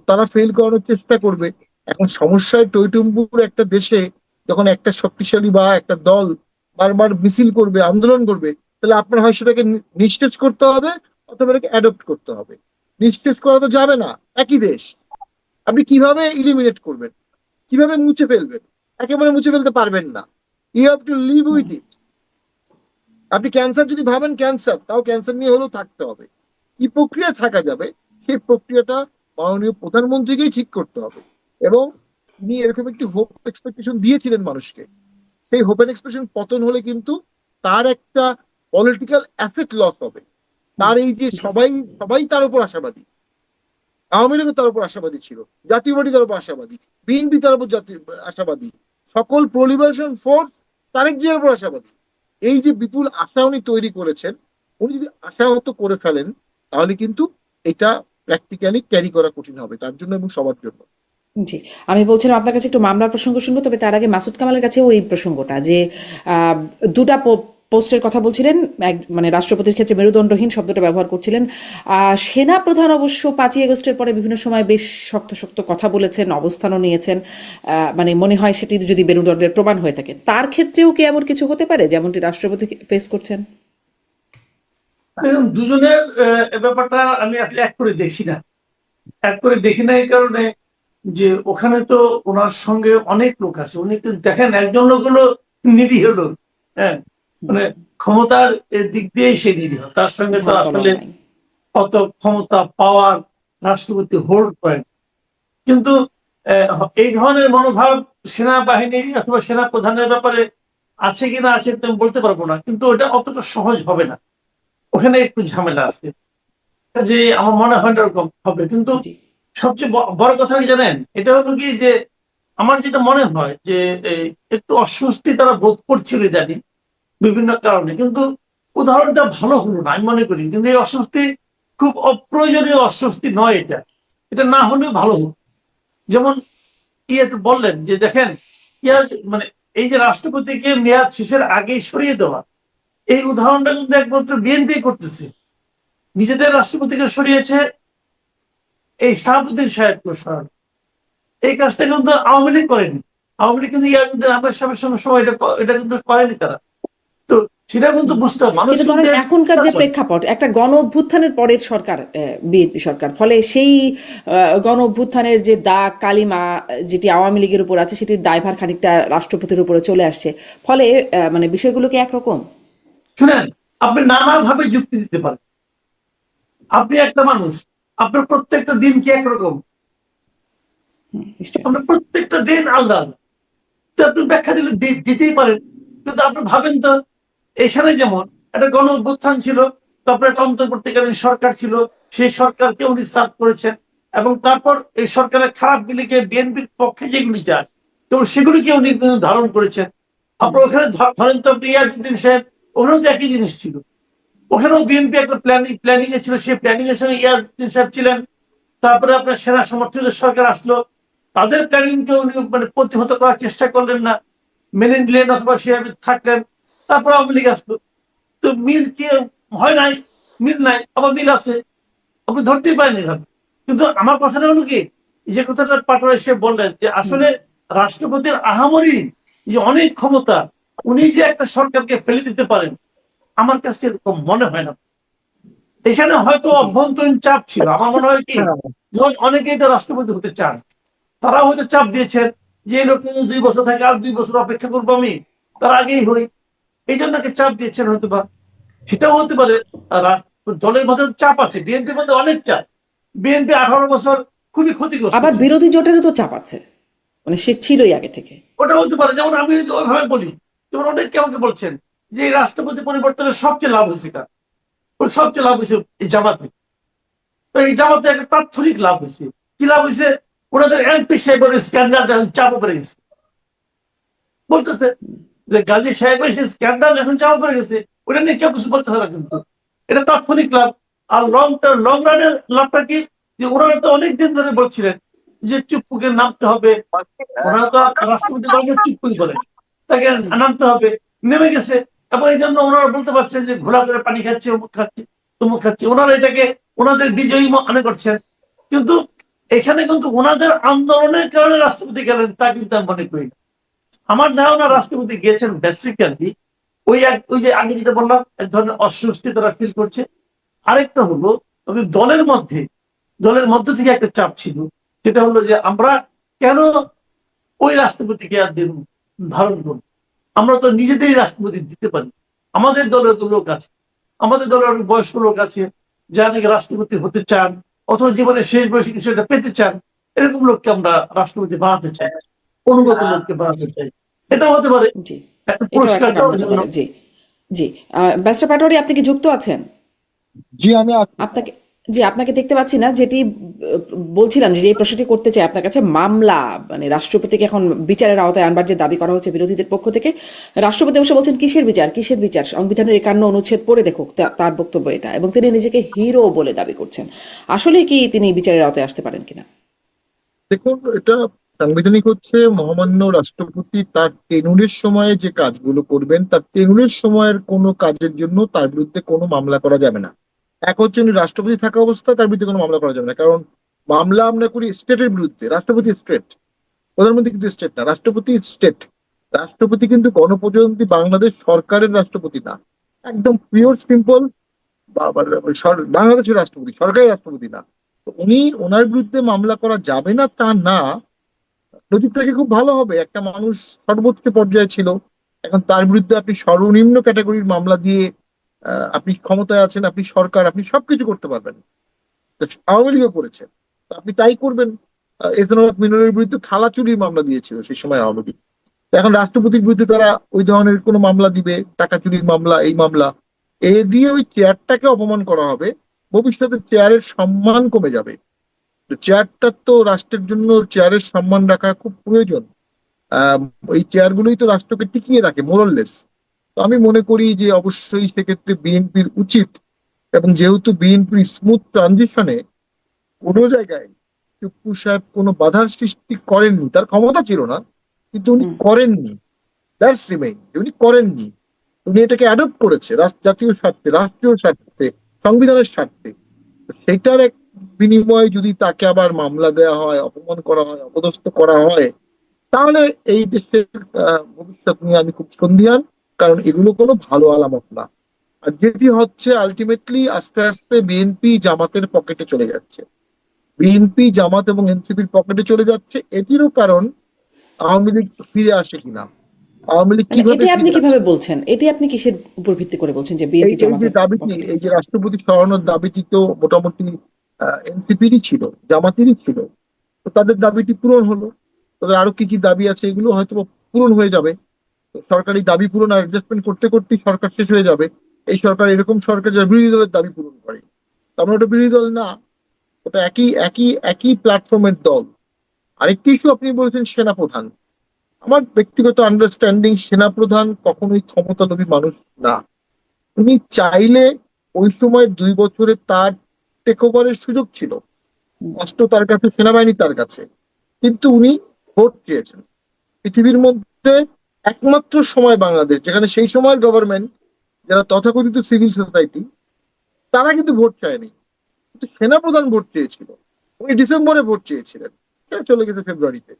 তারা ফেল করানোর চেষ্টা করবে। এখন সমস্যায় টইটুম্বুর একটা দেশে যখন একটা শক্তিশালী বা একটা দল বারবার মিছিল করবে, আন্দোলন করবে, তাহলে আপনার হয় সেটাকে নিঃশেষ করতে হবে অথবা এটাকে অ্যাডপ্ট করতে হবে। নিঃশেষ করা তো যাবে না, একই দেশ, আপনি কিভাবে ইলিমিনেট করবেন, কিভাবে মুছে ফেলবেন? একেবারে মুছে ফেলতে পারবেন না, you have to live with it. আপনি ক্যান্সার যদি ভাবেন ক্যান্সার, তাও ক্যান্সার নিয়ে হলেও থাকতে হবে। কি প্রক্রিয়া থাকা যাবে, সেই প্রক্রিয়াটা মাননীয় প্রধানমন্ত্রীকেই ঠিক করতে হবে। এবং তিনি এরকম একটি হোপ এক্সপেকটেশন দিয়েছিলেন মানুষকে, সেই হোপ এক্সপেকটেশন পতন হলে কিন্তু তার একটা পলিটিক্যাল অ্যাসেট লস হবে। তার এই যে জি। সবাই সবাই তার উপর আশাবাদী, আওয়ামী লীগও তার উপর আশাবাদী ছিল, জাতীয় পার্টি তার উপর আশাবাদী, বিএনপি তার উপর আশাবাদী, সকল প্রো লিবারেশন ফোর্স তারেক জিয়ার উপর আশাবাদী। এই যে বিপুল আশা উনি তৈরি করেছেন, উনি যদি আশাহত করে ফেলেন তাহলে কিন্তু এটা প্র্যাকটিক্যালি ক্যারি করা কঠিন হবে তার জন্য এবং সবার জন্য। জি, আমি বলছিলাম আপনার কাছে একটু মামলার প্রসঙ্গ শুনবো, তবে তার আগে মাসুদ কামালের কাছেও এই প্রসঙ্গটা যে দুটা পোস্টের কথা বলছিলেন, মানে রাষ্ট্রপতির ক্ষেত্রে মেরুদণ্ডহীন শব্দটা ব্যবহার করছিলেন। সেনা প্রধান অবশ্য 5ই আগস্টের পরে বিভিন্ন সময় বেশ শক্ত শক্ত কথা বলেছেন, অবস্থানও নিয়েছেন, মানে মনে হয় সেটি যদি মেরুদণ্ডের প্রমাণ হয়ে থাকে, তার ক্ষেত্রেও কি এমন কিছু হতে পারে যেমনটি রাষ্ট্রপতি ফেস করছেন? এখন দুজনের ব্যাপারটা আমি আসলে এক করে দেখি না, এই কারণে যে ওখানে তো ওনার সঙ্গে অনেক লোক আছে। উনি কিন্তু দেখেন একজন লোক হলো নিরীহ লোক, হ্যাঁ, মানে ক্ষমতার দিক দিয়ে সে নিরীহ, তার সঙ্গে তো আসলে অত ক্ষমতা পাওয়ার রাষ্ট্রপতি হোল্ড করেন। কিন্তু এই ধরনের মনোভাব সেনাবাহিনী অথবা সেনা প্রধানের ব্যাপারে আছে কিনা আছে আমি বলতে পারবো না, কিন্তু ওটা অতটা সহজ হবে না, ওখানে একটু ঝামেলা আছে, যে আমার মনে হয় না ওরকম হবে। কিন্তু সবচেয়ে বড় কথা কি জানেন, এটা হলো কি যে আমার যেটা মনে হয় যে একটু অস্বস্তি তারা বোধ করছিল ইদানিং বিভিন্ন কারণে, কিন্তু উদাহরণটা ভালো হলো না আমি মনে করি। কিন্তু এই অস্বস্তি খুব অপ্রয়োজনীয় অস্বস্তি নয়, এটা না হলেও ভালো হলো। যেমন একটু বললেন যে দেখেন মানে এই যে রাষ্ট্রপতিকে মেয়াদ শেষের আগেই সরিয়ে দেওয়া, এই উদাহরণটা কিন্তু একমাত্র বিএনপি করতেছে। নিজেদের রাষ্ট্রপতিকে সরিয়েছে এই শাহাবুদ্দিন সাহেবকে সরানো, এই কাজটা কিন্তু আওয়ামী লীগ করেনি। আওয়ামী লীগ কিন্তু ইয়াজউদ্দিন আহমেদ সাহেবের সময় এটা কিন্তু করেনি তারা। তো সেটা কিন্তু বুঝতে হবে মানুষ। কিন্তু ধরেন এখনকার যে প্রেক্ষাপট, একটা গণ অভ্যুত্থানের পরের সরকার, বিএনপি সরকার, ফলে সেই গণ অভ্যুত্থানের যে দাগ কালিমা যেটি আওয়ামী লীগের উপর আছে সেটির দায়ভার খানিকটা রাষ্ট্রপতির উপরে চলে আসছে, ফলে মানে বিষয়গুলো কি একরকম? শুনেন, আপনি নানাভাবে যুক্তি দিতে পারেন। আপনি একটা মানুষ, আপনার প্রত্যেকটা দিন কি একরকম? আপনার প্রত্যেকটা দিন আলাদা আলাদা, তো আপনি ব্যাখ্যা দিলে দিতেই পারেন। কিন্তু আপনি ভাবেন তো, এখানে যেমন একটা গণ অভ্যুত্থান ছিল, তারপরে একটা অন্তর্বর্তীকালীন সরকার ছিল, সেই সরকারকে উনি সার্ভ করেছেন, এবং তারপর এই সরকারের খারাপ দিকে বিএনপির পক্ষে যেগুলি যায় এবং সেগুলিকে উনি ধারণ করেছেন। আপনার ওখানে ধরেন তো ইয়াজউদ্দিন সাহেব, ওখানেও তো একই জিনিস ছিল, ওখানেও বিএনপি একটা প্ল্যানিং এ ছিল, সেই প্ল্যানিং এর সঙ্গে ইয়াজউদ্দিন সাহেব ছিলেন। তারপরে আপনার সেনা সমর্থিত সরকার আসলো, তাদের প্ল্যানিং কে উনি মানে প্রতিহত করার চেষ্টা করলেন না, মেনে নিলেন অথবা সেভাবে থাকলেন। তারপর আওয়ামী লীগ আসলো, তো মিল কি হয় নাই? মিল নাই, আবার মিল আছে, আপনি ধরতেই পারেন এভাবে। কিন্তু আমার কথাটা হলো কি, যে কথাটা পাটোয়ারি সে বললেন যে আসলে রাষ্ট্রপতির আহামরি যে অনেক ক্ষমতা, উনি যে একটা সরকারকে ফেলে দিতে পারেন, আমার কাছে এরকম মনে হয় না। এখানে হয়তো অভ্যন্তরীণ চাপ ছিল। আমার মনে হয় কি, অনেকেই তো রাষ্ট্রপতি হতে চান, তারা হয়তো চাপ দিয়েছেন যে এই লোক 2 বছর থাকে, আর 2 বছর অপেক্ষা করবো আমি, তার আগেই হই, এই জন্য চাপ দিয়েছেন হয়তো বা, সেটাও হতে পারে। দলের মধ্যে চাপ আছে, বিএনপির মধ্যে অনেক চাপ। বিএনপি 18 বছর খুবই ক্ষতিগ্রস্ত, আবার বিরোধী জোটেরও তো চাপ আছে, মানে সে ছিলই আগে থেকে। ওটা হতে পারে। যেমন আমি যদি ওইভাবে বলি, যেমন অনেকে আমাকে বলছেন যে এই রাষ্ট্রপতি পরিবর্তনের সবচেয়ে লাভ হয়েছে কার? সবচেয়ে লাভ হয়েছে এই জামাতে। তো এই জামাতে একটা তাৎক্ষণিক লাভ হয়েছে। কি লাভ হয়েছে? ওনাদের এমপি সাহেবের স্ক্যান্ডাল চাপ পড়ে গেছে, বলতেছে যে গাজী সাহেবের সেই স্ক্যান্ডাল এখন চাপ পড়ে গেছে, ওটা নিয়ে কেউ কিছু বলতেছে না। কিন্তু এটা তাৎক্ষণিক লাভ। আর লং রানের লাভটা কি, যে ওনারা তো অনেকদিন ধরে বলছিলেন যে চুপ্পুকে নামতে হবে, ওনারা তো রাষ্ট্রপতি চুপ্পুই বলেন, তাকে নামতে হবে, নেমে গেছে। এবং এই জন্য ওনারা বলতে পারছেন যে ঘোলা করে পানি খাচ্ছে, অমুক খাচ্ছে, তমুক খাচ্ছে, ওনারা এটাকে ওনাদের বিজয়ী মনে করছেন। কিন্তু এখানে কিন্তু ওনাদের আন্দোলনের কারণে রাষ্ট্রপতি গেলেন তা কিন্তু আমি মনে করি না। আমার ধারণা রাষ্ট্রপতি গিয়েছেন বেসিক্যালি ওই যে আগে যেটা বললাম, এক ধরনের অস্বস্তি তারা ফিল করছে। আরেকটা হলো দলের মধ্য থেকে একটা চাপ ছিল, সেটা হলো যে আমরা কেন ওই রাষ্ট্রপতিকে আর দিন ধারণ করব, আমরা তো নিজেদেরই রাষ্ট্রপতি দিতে পারি। আমাদের দলের তো লোক আছে, আমাদের দলের অনেক বয়স্ক লোক আছে যারা নাকি রাষ্ট্রপতি হতে চান অথবা জীবনের শেষ বয়সে কিছু একটা পেতে চান, এরকম লোককে আমরা রাষ্ট্রপতি বানাতে চাই, অনুগত লোককে বানাতে চাই। এটাও হতে পারে একটা পুরস্কার দেওয়ার জন্য। জি জি, ব্যারিস্টার পাটোয়ারি, আপনি কি যুক্ত আছেন? জি, আমি আছি। আপনাকে জি, আপনাকে দেখতে পাচ্ছি না, যেটি বলছিলাম যে এই প্রশ্নটি করতে চাই আপনার কাছে, মামলা মানে রাষ্ট্রপতিকে এখন বিচারের আওতায় আনবার যে দাবি করা হচ্ছে বিরোধীদের পক্ষ থেকে, রাষ্ট্রপতি অবশ্য বলছেন কিসের বিচার, কিসের বিচার, সংবিধানের 51 অনুচ্ছেদ পড়ে দেখুক, তার বক্তব্য এটা, এবং তিনি নিজেকে হিরো বলে দাবি করছেন। আসলে কি তিনি বিচারের আওতায় আসতে পারেন কিনা? দেখুন, এটা সাংবিধানিক হচ্ছে মহামান্য রাষ্ট্রপতি তার টেনুরের সময়ে যে কাজগুলো করবেন, তার টেনুরের সময়ের কোনো কাজের জন্য তার বিরুদ্ধে কোনো মামলা করা যাবে না। এক হচ্ছে উনি রাষ্ট্রপতি থাকা অবস্থায় তার বিরুদ্ধে কোনো মামলা করা যাবে না, কারণ মামলা আমরা করি স্টেটের বিরুদ্ধে। রাষ্ট্রপতি স্টেট, প্রধানমন্ত্রী কিন্তু স্টেট না, রাষ্ট্রপতি স্টেট। রাষ্ট্রপতি কিন্তু গণপ্রজাতন্ত্রী বাংলাদেশ সরকারের রাষ্ট্রপতি না, একদম পিওর সিম্পল বাংলাদেশের রাষ্ট্রপতি, সরকারি রাষ্ট্রপতি না। তো উনি, ওনার বিরুদ্ধে মামলা করা যাবে না তা না, নজিরটা কি খুব ভালো হবে? একটা মানুষ সর্বোচ্চ পর্যায়ে ছিল, এখন তার বিরুদ্ধে আপনি সর্বনিম্ন ক্যাটাগরির মামলা দিয়ে আপনি ক্ষমতায় আছেন, আপনি সরকার, আপনি সবকিছু করতে পারবেন। তো আওয়ামী লীগও করেছে, তো আপনি তাই করবেন। এহসানুল মিনরের বিরুদ্ধে থালা চুরির মামলা দিয়েছিল সেই সময় আওয়ামী লীগ। তো এখন রাষ্ট্রপতির বিরুদ্ধে তারা ওই ধরনের কোনো মামলা দিবে, টাকা চুরির মামলা, এই মামলা এ দিয়ে ওই চেয়ারটাকে অপমান করা হবে। ভবিষ্যতে চেয়ারের সম্মান কমে যাবে। তো চেয়ারটা তো রাষ্ট্রের জন্য, চেয়ারের সম্মান রাখা খুব প্রয়োজন। আহ এই চেয়ার গুলোই তো রাষ্ট্রকে টিকিয়ে রাখে মোরাললেস। তো আমি মনে করি যে অবশ্যই সেক্ষেত্রে বিএনপির উচিত, এবং যেহেতু বিএনপির স্মুথ ট্রানজিশনে কোনো জায়গায় টুপ্পু সাহেব কোনো বাধার সৃষ্টি করেননি, তার ক্ষমতা ছিল না কিন্তু উনি হুম। করেননি। দ্যাটস রিমেইন, উনি করেননি। উনি এটাকে অ্যাডপ্ট করেছে জাতীয় স্বার্থে, রাষ্ট্রীয় স্বার্থে, সংবিধানের স্বার্থে। তো সেটার এক বিনিময়ে যদি তাকে আবার মামলা দেওয়া হয়, অপমান করা হয়, অপদস্থ করা হয়, তাহলে এই দেশের ভবিষ্যৎ নিয়ে আমি খুব সন্দিহান। কারণ এগুলো কোনো ভালো আলামত না। আর যেটি হচ্ছে আলটিমেটলি আস্তে আস্তে বিএনপি জামাতের পকেটে চলে যাচ্ছে, বিএনপি জামাত এবং এনসিপির পকেটে চলে যাচ্ছে। এটিরও কারণ আওয়ামী লীগ ফিরে আসে কিনা, আওয়ামী লীগ মানে কিভাবে এটি আপনি ফিরে আসে। কিভাবে বলছেন, এটি আপনি কিসের উপর ভিত্তি করে বলছেন যে এই বিএনপি এই যে জামাতের দাবিটি, পকেটে? এই যে রাষ্ট্রপতি সরানোর দাবিটি তো মোটামুটি এনসিপিরই ছিল, জামাতেরই ছিল। তো তাদের দাবিটি পূরণ হলো, তাদের আরো কি কি দাবি আছে এগুলো হয়তো পূরণ হয়ে যাবে। তো সরকারি দাবি পূরণ আর অ্যাডজাস্টমেন্ট করতে করতেই সরকার শেষ হয়ে যাবে। এই সরকার এরকম সরকার যারা বিরোধী দলের দাবি পূরণ করে, তার ওটা বিরোধী দল না, ওটা একই একই একই প্ল্যাটফর্মের দল। আরেকটি ইস্যু আপনি বলেছেন সেনাপ্রধান। আমার ব্যক্তিগত আন্ডারস্ট্যান্ডিং, সেনাপ্রধান কখনোই ক্ষমতালোভী মানুষ না। উনি চাইলে ওই সময় 2 বছরে তার টেক ওভারের সুযোগ ছিল, হুম। অস্ত্র তার কাছে, সেনাবাহিনী তার কাছে, কিন্তু উনি ভোট চেয়েছেন। পৃথিবীর মধ্যে একমাত্র সময় বাংলাদেশ যেখানে সেই সময়ের গভর্নমেন্ট, যারা তথাকথিত সিভিল সোসাইটি, তারা কিন্তু ভোট চায়নি, কিন্তু সেনাপ্রধান ভোট চেয়েছিল। উনি ডিসেম্বরে ভোট চেয়েছিলেন, সেটা চলে গেছে ফেব্রুয়ারিতে।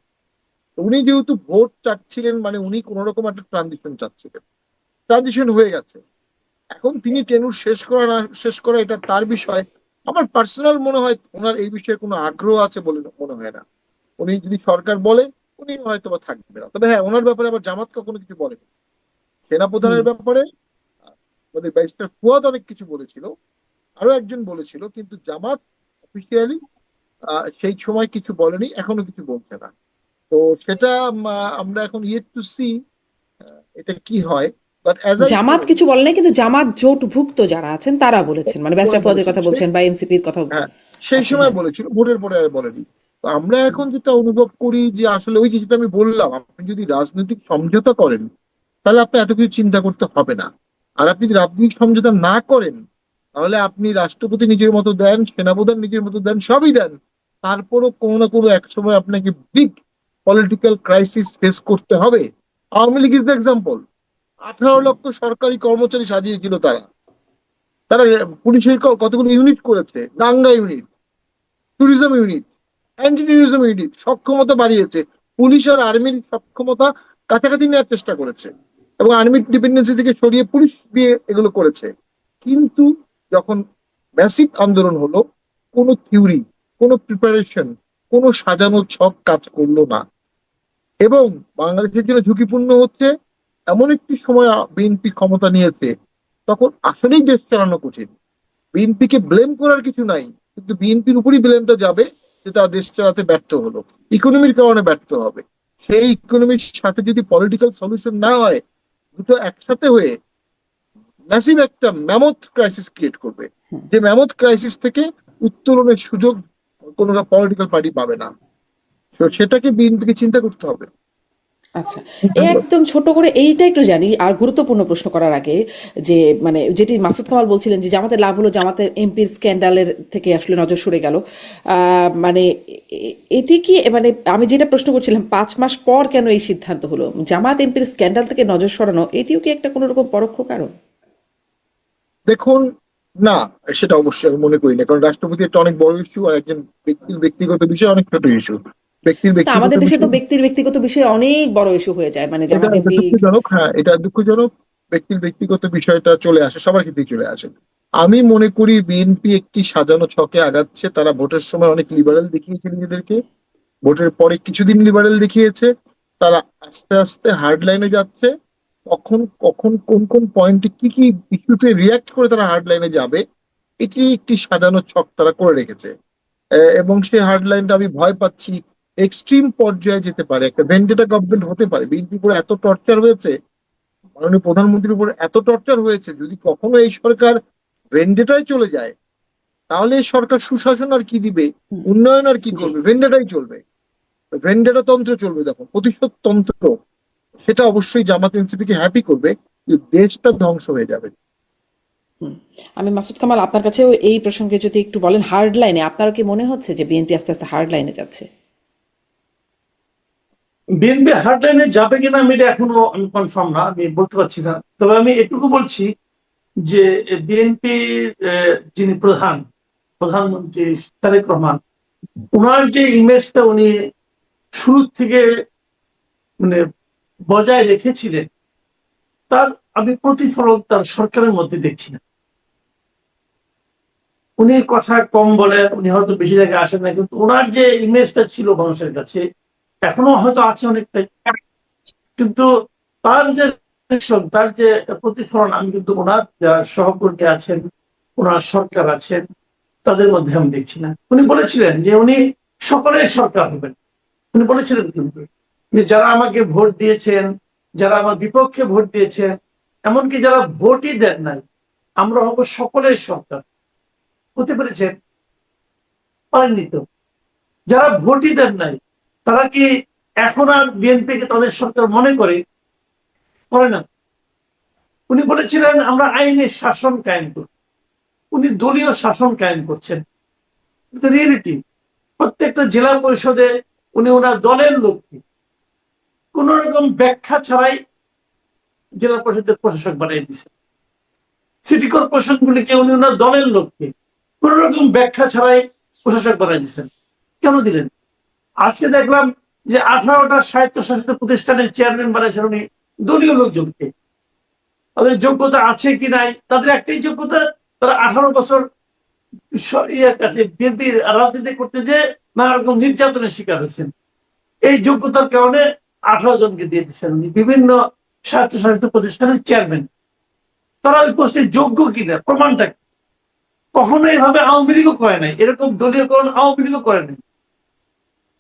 তো উনি যেহেতু ভোট চাচ্ছিলেন, মানে উনি কোন রকম একটা ট্রানজিশন চাচ্ছিলেন, ট্রানজিশন হয়ে গেছে। এখন তিনি টেনুর শেষ করা না শেষ করা এটা তার বিষয়। আমার পার্সোনাল মনে হয় ওনার এই বিষয়ে কোনো আগ্রহ আছে বলে মনে হয় না। উনি যদি সরকার বলে, উনি হয়তো বা থাকবে না। তবে হ্যাঁ, ওনার ব্যাপারে আবার জামাত কখনো কিছু বলেনি। হুম। সেনাপ্রধানের ব্যাপারে আমাদের ব্যারিস্টার ফুয়াদ অনেক কিছু বলেছিল, আরো একজন বলেছিল, কিন্তু জামাত অফিসিয়ালি সেই সময় কিছু বলেনি, এখনো কিছু বলছে না। তো সেটা আমরা এখন ইয়েট টু সি এটা কি হয়। But as I Jamaat told, কিছু বলে নাই, কিন্তু জামাত জোটভুক্ত যারা আছেন তারা বলেছেন, মানে ব্যারিস্টার ফুয়াদের বলেছেন কথা সে, বলছেন বা এনসিপির কথা। হ্যাঁ, সেই আচ্ছা, সময় হ্যাঁ। বলেছিল, ভোটের পরে আর বলেনি। তো আমরা এখন যেটা অনুভব করি যে আসলে ওই যে যেটা আমি বললাম, আপনি যদি রাজনৈতিক সমঝোতা করেন তাহলে আপনি এত কিছু চিন্তা করতে হবে না। আর আপনি যদি রাজনৈতিক সমঝোতা না করেন, তাহলে আপনি রাষ্ট্রপতি নিজের মতো দেন, সেনাপ্রধান নিজের মতো দেন, সবই দেন, তারপরও কোনো না কোনো এক সময় আপনাকে বিগ পলিটিক্যাল ক্রাইসিস ফেস করতে হবে। Awami League is the example. 18 লক্ষ সরকারি কর্মচারী সাজিয়েছিল তারা, তারা পুলিশের কতগুলো ইউনিট করেছে, দাঙ্গা unit, tourism unit, anti tourism unit, সক্ষমতা বাড়িয়েছে। পুলিশ আর আর্মির সক্ষমতা কাছাকাছি নেওয়ার চেষ্টা করেছে, এবং আর্মির ডিপেন্ডেন্সি থেকে সরিয়ে পুলিশ দিয়ে এগুলো করেছে। কিন্তু যখন ম্যাসিভ আন্দোলন হলো, কোনো থিওরি, কোনো প্রিপারেশন, কোনো সাজানো ছক কাজ করলো না। এবং বাংলাদেশের জন্য ঝুঁকিপূর্ণ হচ্ছে, এমন একটি সময় বিএনপি ক্ষমতা নিয়েছে, তখন আসলেই দেশ চালানো কঠিন। বিএনপি কে ব্লেম করার কিছু নাই, কিন্তু বিএনপির উপরই ব্লেমটা যাবে যে তারা দেশ চালাতে ব্যর্থ হলো, ইকোনমির কারণে ব্যর্থ হবে। সেই ইকোনমির সাথে যদি পলিটিক্যাল সলিউশন না হয়, দুটো একসাথে হয়ে ম্যাসিভ একটা ম্যামথ ক্রাইসিস ক্রিয়েট করবে। হুম। যে ম্যামথ ক্রাইসিস থেকে উত্তরণের সুযোগ কোনো পলিটিক্যাল পার্টি পাবে না। তো সেটাকে বিএনপিকে চিন্তা করতে হবে। আচ্ছা, একদম ছোট করে এইটা একটু জানি, আর গুরুত্বপূর্ণ প্রশ্ন করার আগে, যে মানে যেটি মাসুদ কামাল বলছিলেন যে জামাতের লাভ হলো, জামাতের এমপির স্ক্যান্ডালের থেকে আসলে নজর সরে গেল, মানে এটি কি, মানে আমি যেটা প্রশ্ন করছিলাম 5 মাস পর কেন এই সিদ্ধান্ত হলো জামাত এমপির স্ক্যান্ডাল থেকে নজর সরানো, এটিও কি একটা কোনো রকম পরোক্ষ কারণ? দেখুন, না, সেটা অবশ্যই আমি মনে করি না, কারণ রাষ্ট্রপতি একটা অনেক বড় ইস্যু, আর একজন ব্যক্তির ব্যক্তিগত বিষয় অনেক ছোট ইস্যু। ব্যক্তির তা ব্যক্তিগত আমাদের দেশে তো বিষয় ব্যক্তির ব্যক্তিগত বিষয়ে অনেক বড় ইস্যু হয়ে যায়, মানে এটা জামাত এটা এমপি। দুঃখজনক, হ্যাঁ এটা দুঃখজনক। ব্যক্তির ব্যক্তিগত বিষয়টা চলে আসে, সবার ক্ষেত্রেই চলে আসে। আমি মনে করি বিএনপি একটি সাজানো ছকে আগাচ্ছে। তারা ভোটের সময় অনেক লিবারেল দেখিয়েছে নিজেদেরকে, ভোটের পরে কিছুদিন লিবারেল দেখিয়েছে, তারা আস্তে আস্তে হার্ড লাইনে যাচ্ছে। কখন কখন কোন কোন পয়েন্টে কি কি ইস্যুতে রিয়াক্ট করে তারা হার্ড লাইনে যাবে, এটি একটি সাজানো ছক তারা করে রেখেছে। এবং সেই হার্ড লাইনটা আমি ভয় পাচ্ছি এক্সট্রিম পর্যায়ে যেতে পারে, একটা ভেন্ডেটা গভর্নমেন্ট হতে পারে। বিএনপির উপর এত টর্চার হয়েছে, মাননীয় প্রধানমন্ত্রীর উপর এত টর্চার হয়েছে, যদি কখনো এই সরকার ভেন্ডেটায় চলে যায়, তাহলে এই সরকার সুশাসন আর কি দিবে, উন্নয়ন আর কি জি। করবে? ভেন্ডেটাই চলবে, ভেন্ডেটা তন্ত্র চলবে, দেখো প্রতিশোধ তন্ত্র। সেটা অবশ্যই জামাত এনসিপিকে হ্যাপি করবে, কিন্তু দেশটা ধ্বংস হয়ে যাবে। হুম। আমি মাসুদ কামাল আপনার কাছেও এই প্রসঙ্গে যদি একটু বলেন, হার্ড লাইনে আপনার কি মনে হচ্ছে যে বিএনপি আস্তে আস্তে হার্ড লাইনে যাচ্ছে? বিএনপি হার্ড লাইনে যাবে কিনা আমি এটা এখনো আমি কনফার্ম না, আমি বলতে পারছি না। তবে আমি এটুকু বলছি যে বিএনপির যিনি প্রধানমন্ত্রী তারেক রহমান, ওনার যে ইমেজটা উনি শুরু থেকে মানে বজায় রেখেছিলেন, তার আমি প্রতিফলন তার সরকারের মধ্যে দেখছি না। উনি কথা কম বলেন, উনি হয়তো বেশি জায়গায় আসেন না, কিন্তু ওনার যে ইমেজটা ছিল মানুষের কাছে এখনো হয়তো আছে অনেকটাই। কিন্তু তার যে তার যে প্রতিফলন আমি কিন্তু ওনার যারা সহকর্মী আছেন, ওনার সরকার আছেন, তাদের মধ্যে আমি দেখছি না। উনি বলেছিলেন যে উনি সকলের সরকার হবেন, উনি বলেছিলেন কিন্তু যে যারা আমাকে ভোট দিয়েছেন, যারা আমার বিপক্ষে ভোট দিয়েছেন, এমনকি যারা ভোটই দেন নাই, আমরা হব সকলের সরকার। হতে পেরেছেন? পারেননি তো। যারা ভোটই দেন নাই, তারা কি এখন আর বিএনপি কে তাদের সরকার মনে করে? করে না। উনি বলেছিলেন আমরা আইনের শাসন কায়েম করব, উনি দলীয় শাসন কায়েম করছেন। রিয়েলিটি, প্রত্যেকটা জেলা পরিষদে উনি ওনার দলের লোককে কোন রকম ব্যাখ্যা ছাড়াই জেলা পরিষদের প্রশাসক বানিয়ে দিচ্ছেন। সিটি কর্পোরেশন গুলিকে উনি ওনার দলের লোককে কোন রকম ব্যাখ্যা ছাড়াই প্রশাসক বানিয়ে দিচ্ছেন। কেন দিলেন? আজকে দেখলাম যে 18টা স্বায়ত্তশাসিত প্রতিষ্ঠানের চেয়ারম্যান বানিয়েছেন উনি দলীয় লোকজনকে। তাদের যোগ্যতা আছে কি নাই, তাদের একটাই যোগ্যতা, তারা 18 বছর ইয়ের কাছে বিএনপির রাজনীতি করতে যে নানা রকম নির্যাতনের শিকার হয়েছেন। এই যোগ্যতার কারণে 18 জনকে দিয়ে দিচ্ছেন উনি বিভিন্ন স্বায়ত্তশাসিত প্রতিষ্ঠানের চেয়ারম্যান। তারা ওই পোস্টে যোগ্য কিনা প্রমাণটা কি? কখনো এভাবে আওয়ামী লীগও করে নাই, এরকম দলীয়করণ আওয়ামী লীগও করে নাই।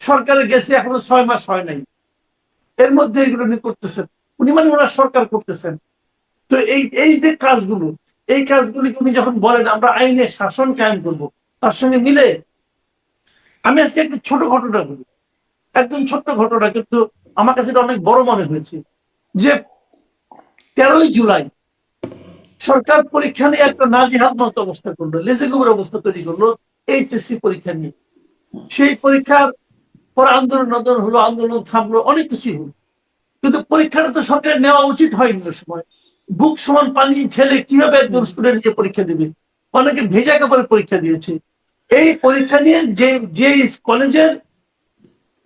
সরকারে গেছে এখনো 6 মাস হয় নাই, এর মধ্যে এগুলো উনি করতেছেন। উনি মানে ওনার সরকার করতেছেন। তো এই যে কাজগুলো, এই কাজগুলি উনি যখন বলেন আমরা আইনের শাসন কায়েম করব, তার সঙ্গে মিলে আমি আজকে একটা ছোট ঘটনা বলি, একদম ছোট্ট ঘটনা, কিন্তু আমার কাছে এটা অনেক বড় মনে হয়েছে। যে 13ই জুলাই সরকার পরীক্ষা নিয়ে একটা নাজেহাল মতো অবস্থা করলো, লেজেগুবের অবস্থা তৈরি করলো এইচএসসি পরীক্ষা নিয়ে। সেই পরীক্ষার পর আন্দোলন হলো, আন্দোলন থামলো, অনেক কিছু হলো, কিন্তু পরীক্ষাটা তো সরকারের নেওয়া উচিত হয়নি ওই সময়। বুক সমান পানি ঠেলে কিভাবে একজন স্টুডেন্ট গিয়ে পরীক্ষা দেবে? অনেকে ভেজা কাপড়ে পরীক্ষা দিয়েছে। এই পরীক্ষা নিয়ে যে কলেজের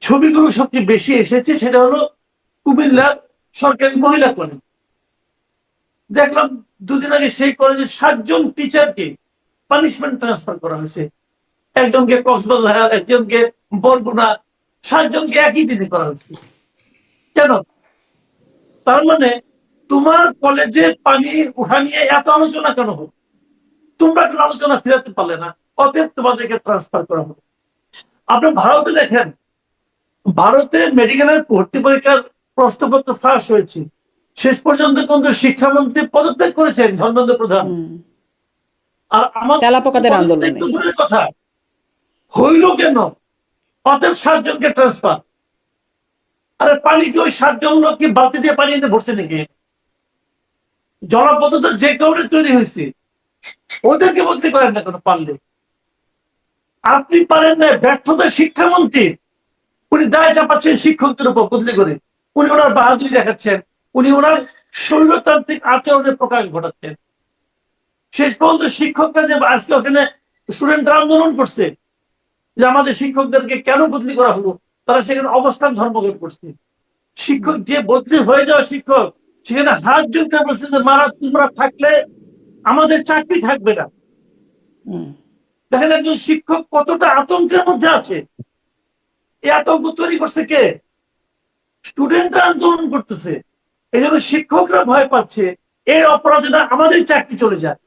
ছবিগুলো সবচেয়ে বেশি এসেছে সেটা হলো কুমিল্লার সরকারি মহিলা কলেজ। দেখলাম দুদিন আগে সেই কলেজের 7 জন টিচারকে পানিশমেন্ট ট্রান্সফার করা হয়েছে। একজনকে কক্সবাজার, একজনকে বরগুনা, 7 জনকে একই দিনে করা হয়েছে। কেন? তার মানে তোমার কলেজে পানি উঠা নিয়ে এত আলোচনা কেন হোক? তোমরা কেন আলোচনা ফেরাতে পারলে না? অতএব তোমাদেরকে ট্রান্সফার করা হবে। আপনি ভারতে দেখেন, ভারতে মেডিকেলের ভর্তি পরীক্ষার প্রশ্নপত্র ফাঁস হয়েছে, শেষ পর্যন্ত কিন্তু শিক্ষামন্ত্রী পদত্যাগ করেছেন, ধর্মেন্দ্র প্রধান। আর আমাদের তেলাপোকাদের পদত্যাগ আন্দোলনে। তো দূরের কথা, হইল কেন? অতএব 7 জনকে ট্রান্সফার। আরে পানি কি ওই 7 জন লোক কি বালতি দিয়ে পানি এনে ভরছে নাকি? জলাবদ্ধতা যে কারণে তৈরি হয়েছে, ওদেরকে বদলি করেন না কেন পারলে? আপনি পারেন না, ব্যর্থতা শিক্ষামন্ত্রী, উনি দায় চাপাচ্ছেন শিক্ষকদের উপর বদলি করে। উনি ওনার বাহাদুরি দেখাচ্ছেন, উনি ওনার স্বৈরতান্ত্রিক আচরণের প্রকাশ ঘটাচ্ছেন। শেষ পর্যন্ত শিক্ষকরা যে আজকে ওখানে স্টুডেন্টরা আন্দোলন করছে যে আমাদের শিক্ষকদেরকে কেন বদলি করা হলো, তারা সেখানে অবস্থান ধর্মঘট করছে। শিক্ষক যে বদলি হয়ে যাওয়া শিক্ষক সেখানে হাত জোর বলছে যে মারা তোমরা থাকলে আমাদের চাকরি থাকবে না। দেখেন একজন শিক্ষক কতটা আতঙ্কের মধ্যে আছে। এই আতঙ্ক তৈরি করছে কে? স্টুডেন্টরা আন্দোলন করতেছে, এই জন্য শিক্ষকরা ভয় পাচ্ছে এর অপরাধে না আমাদের চাকরি চলে যায়।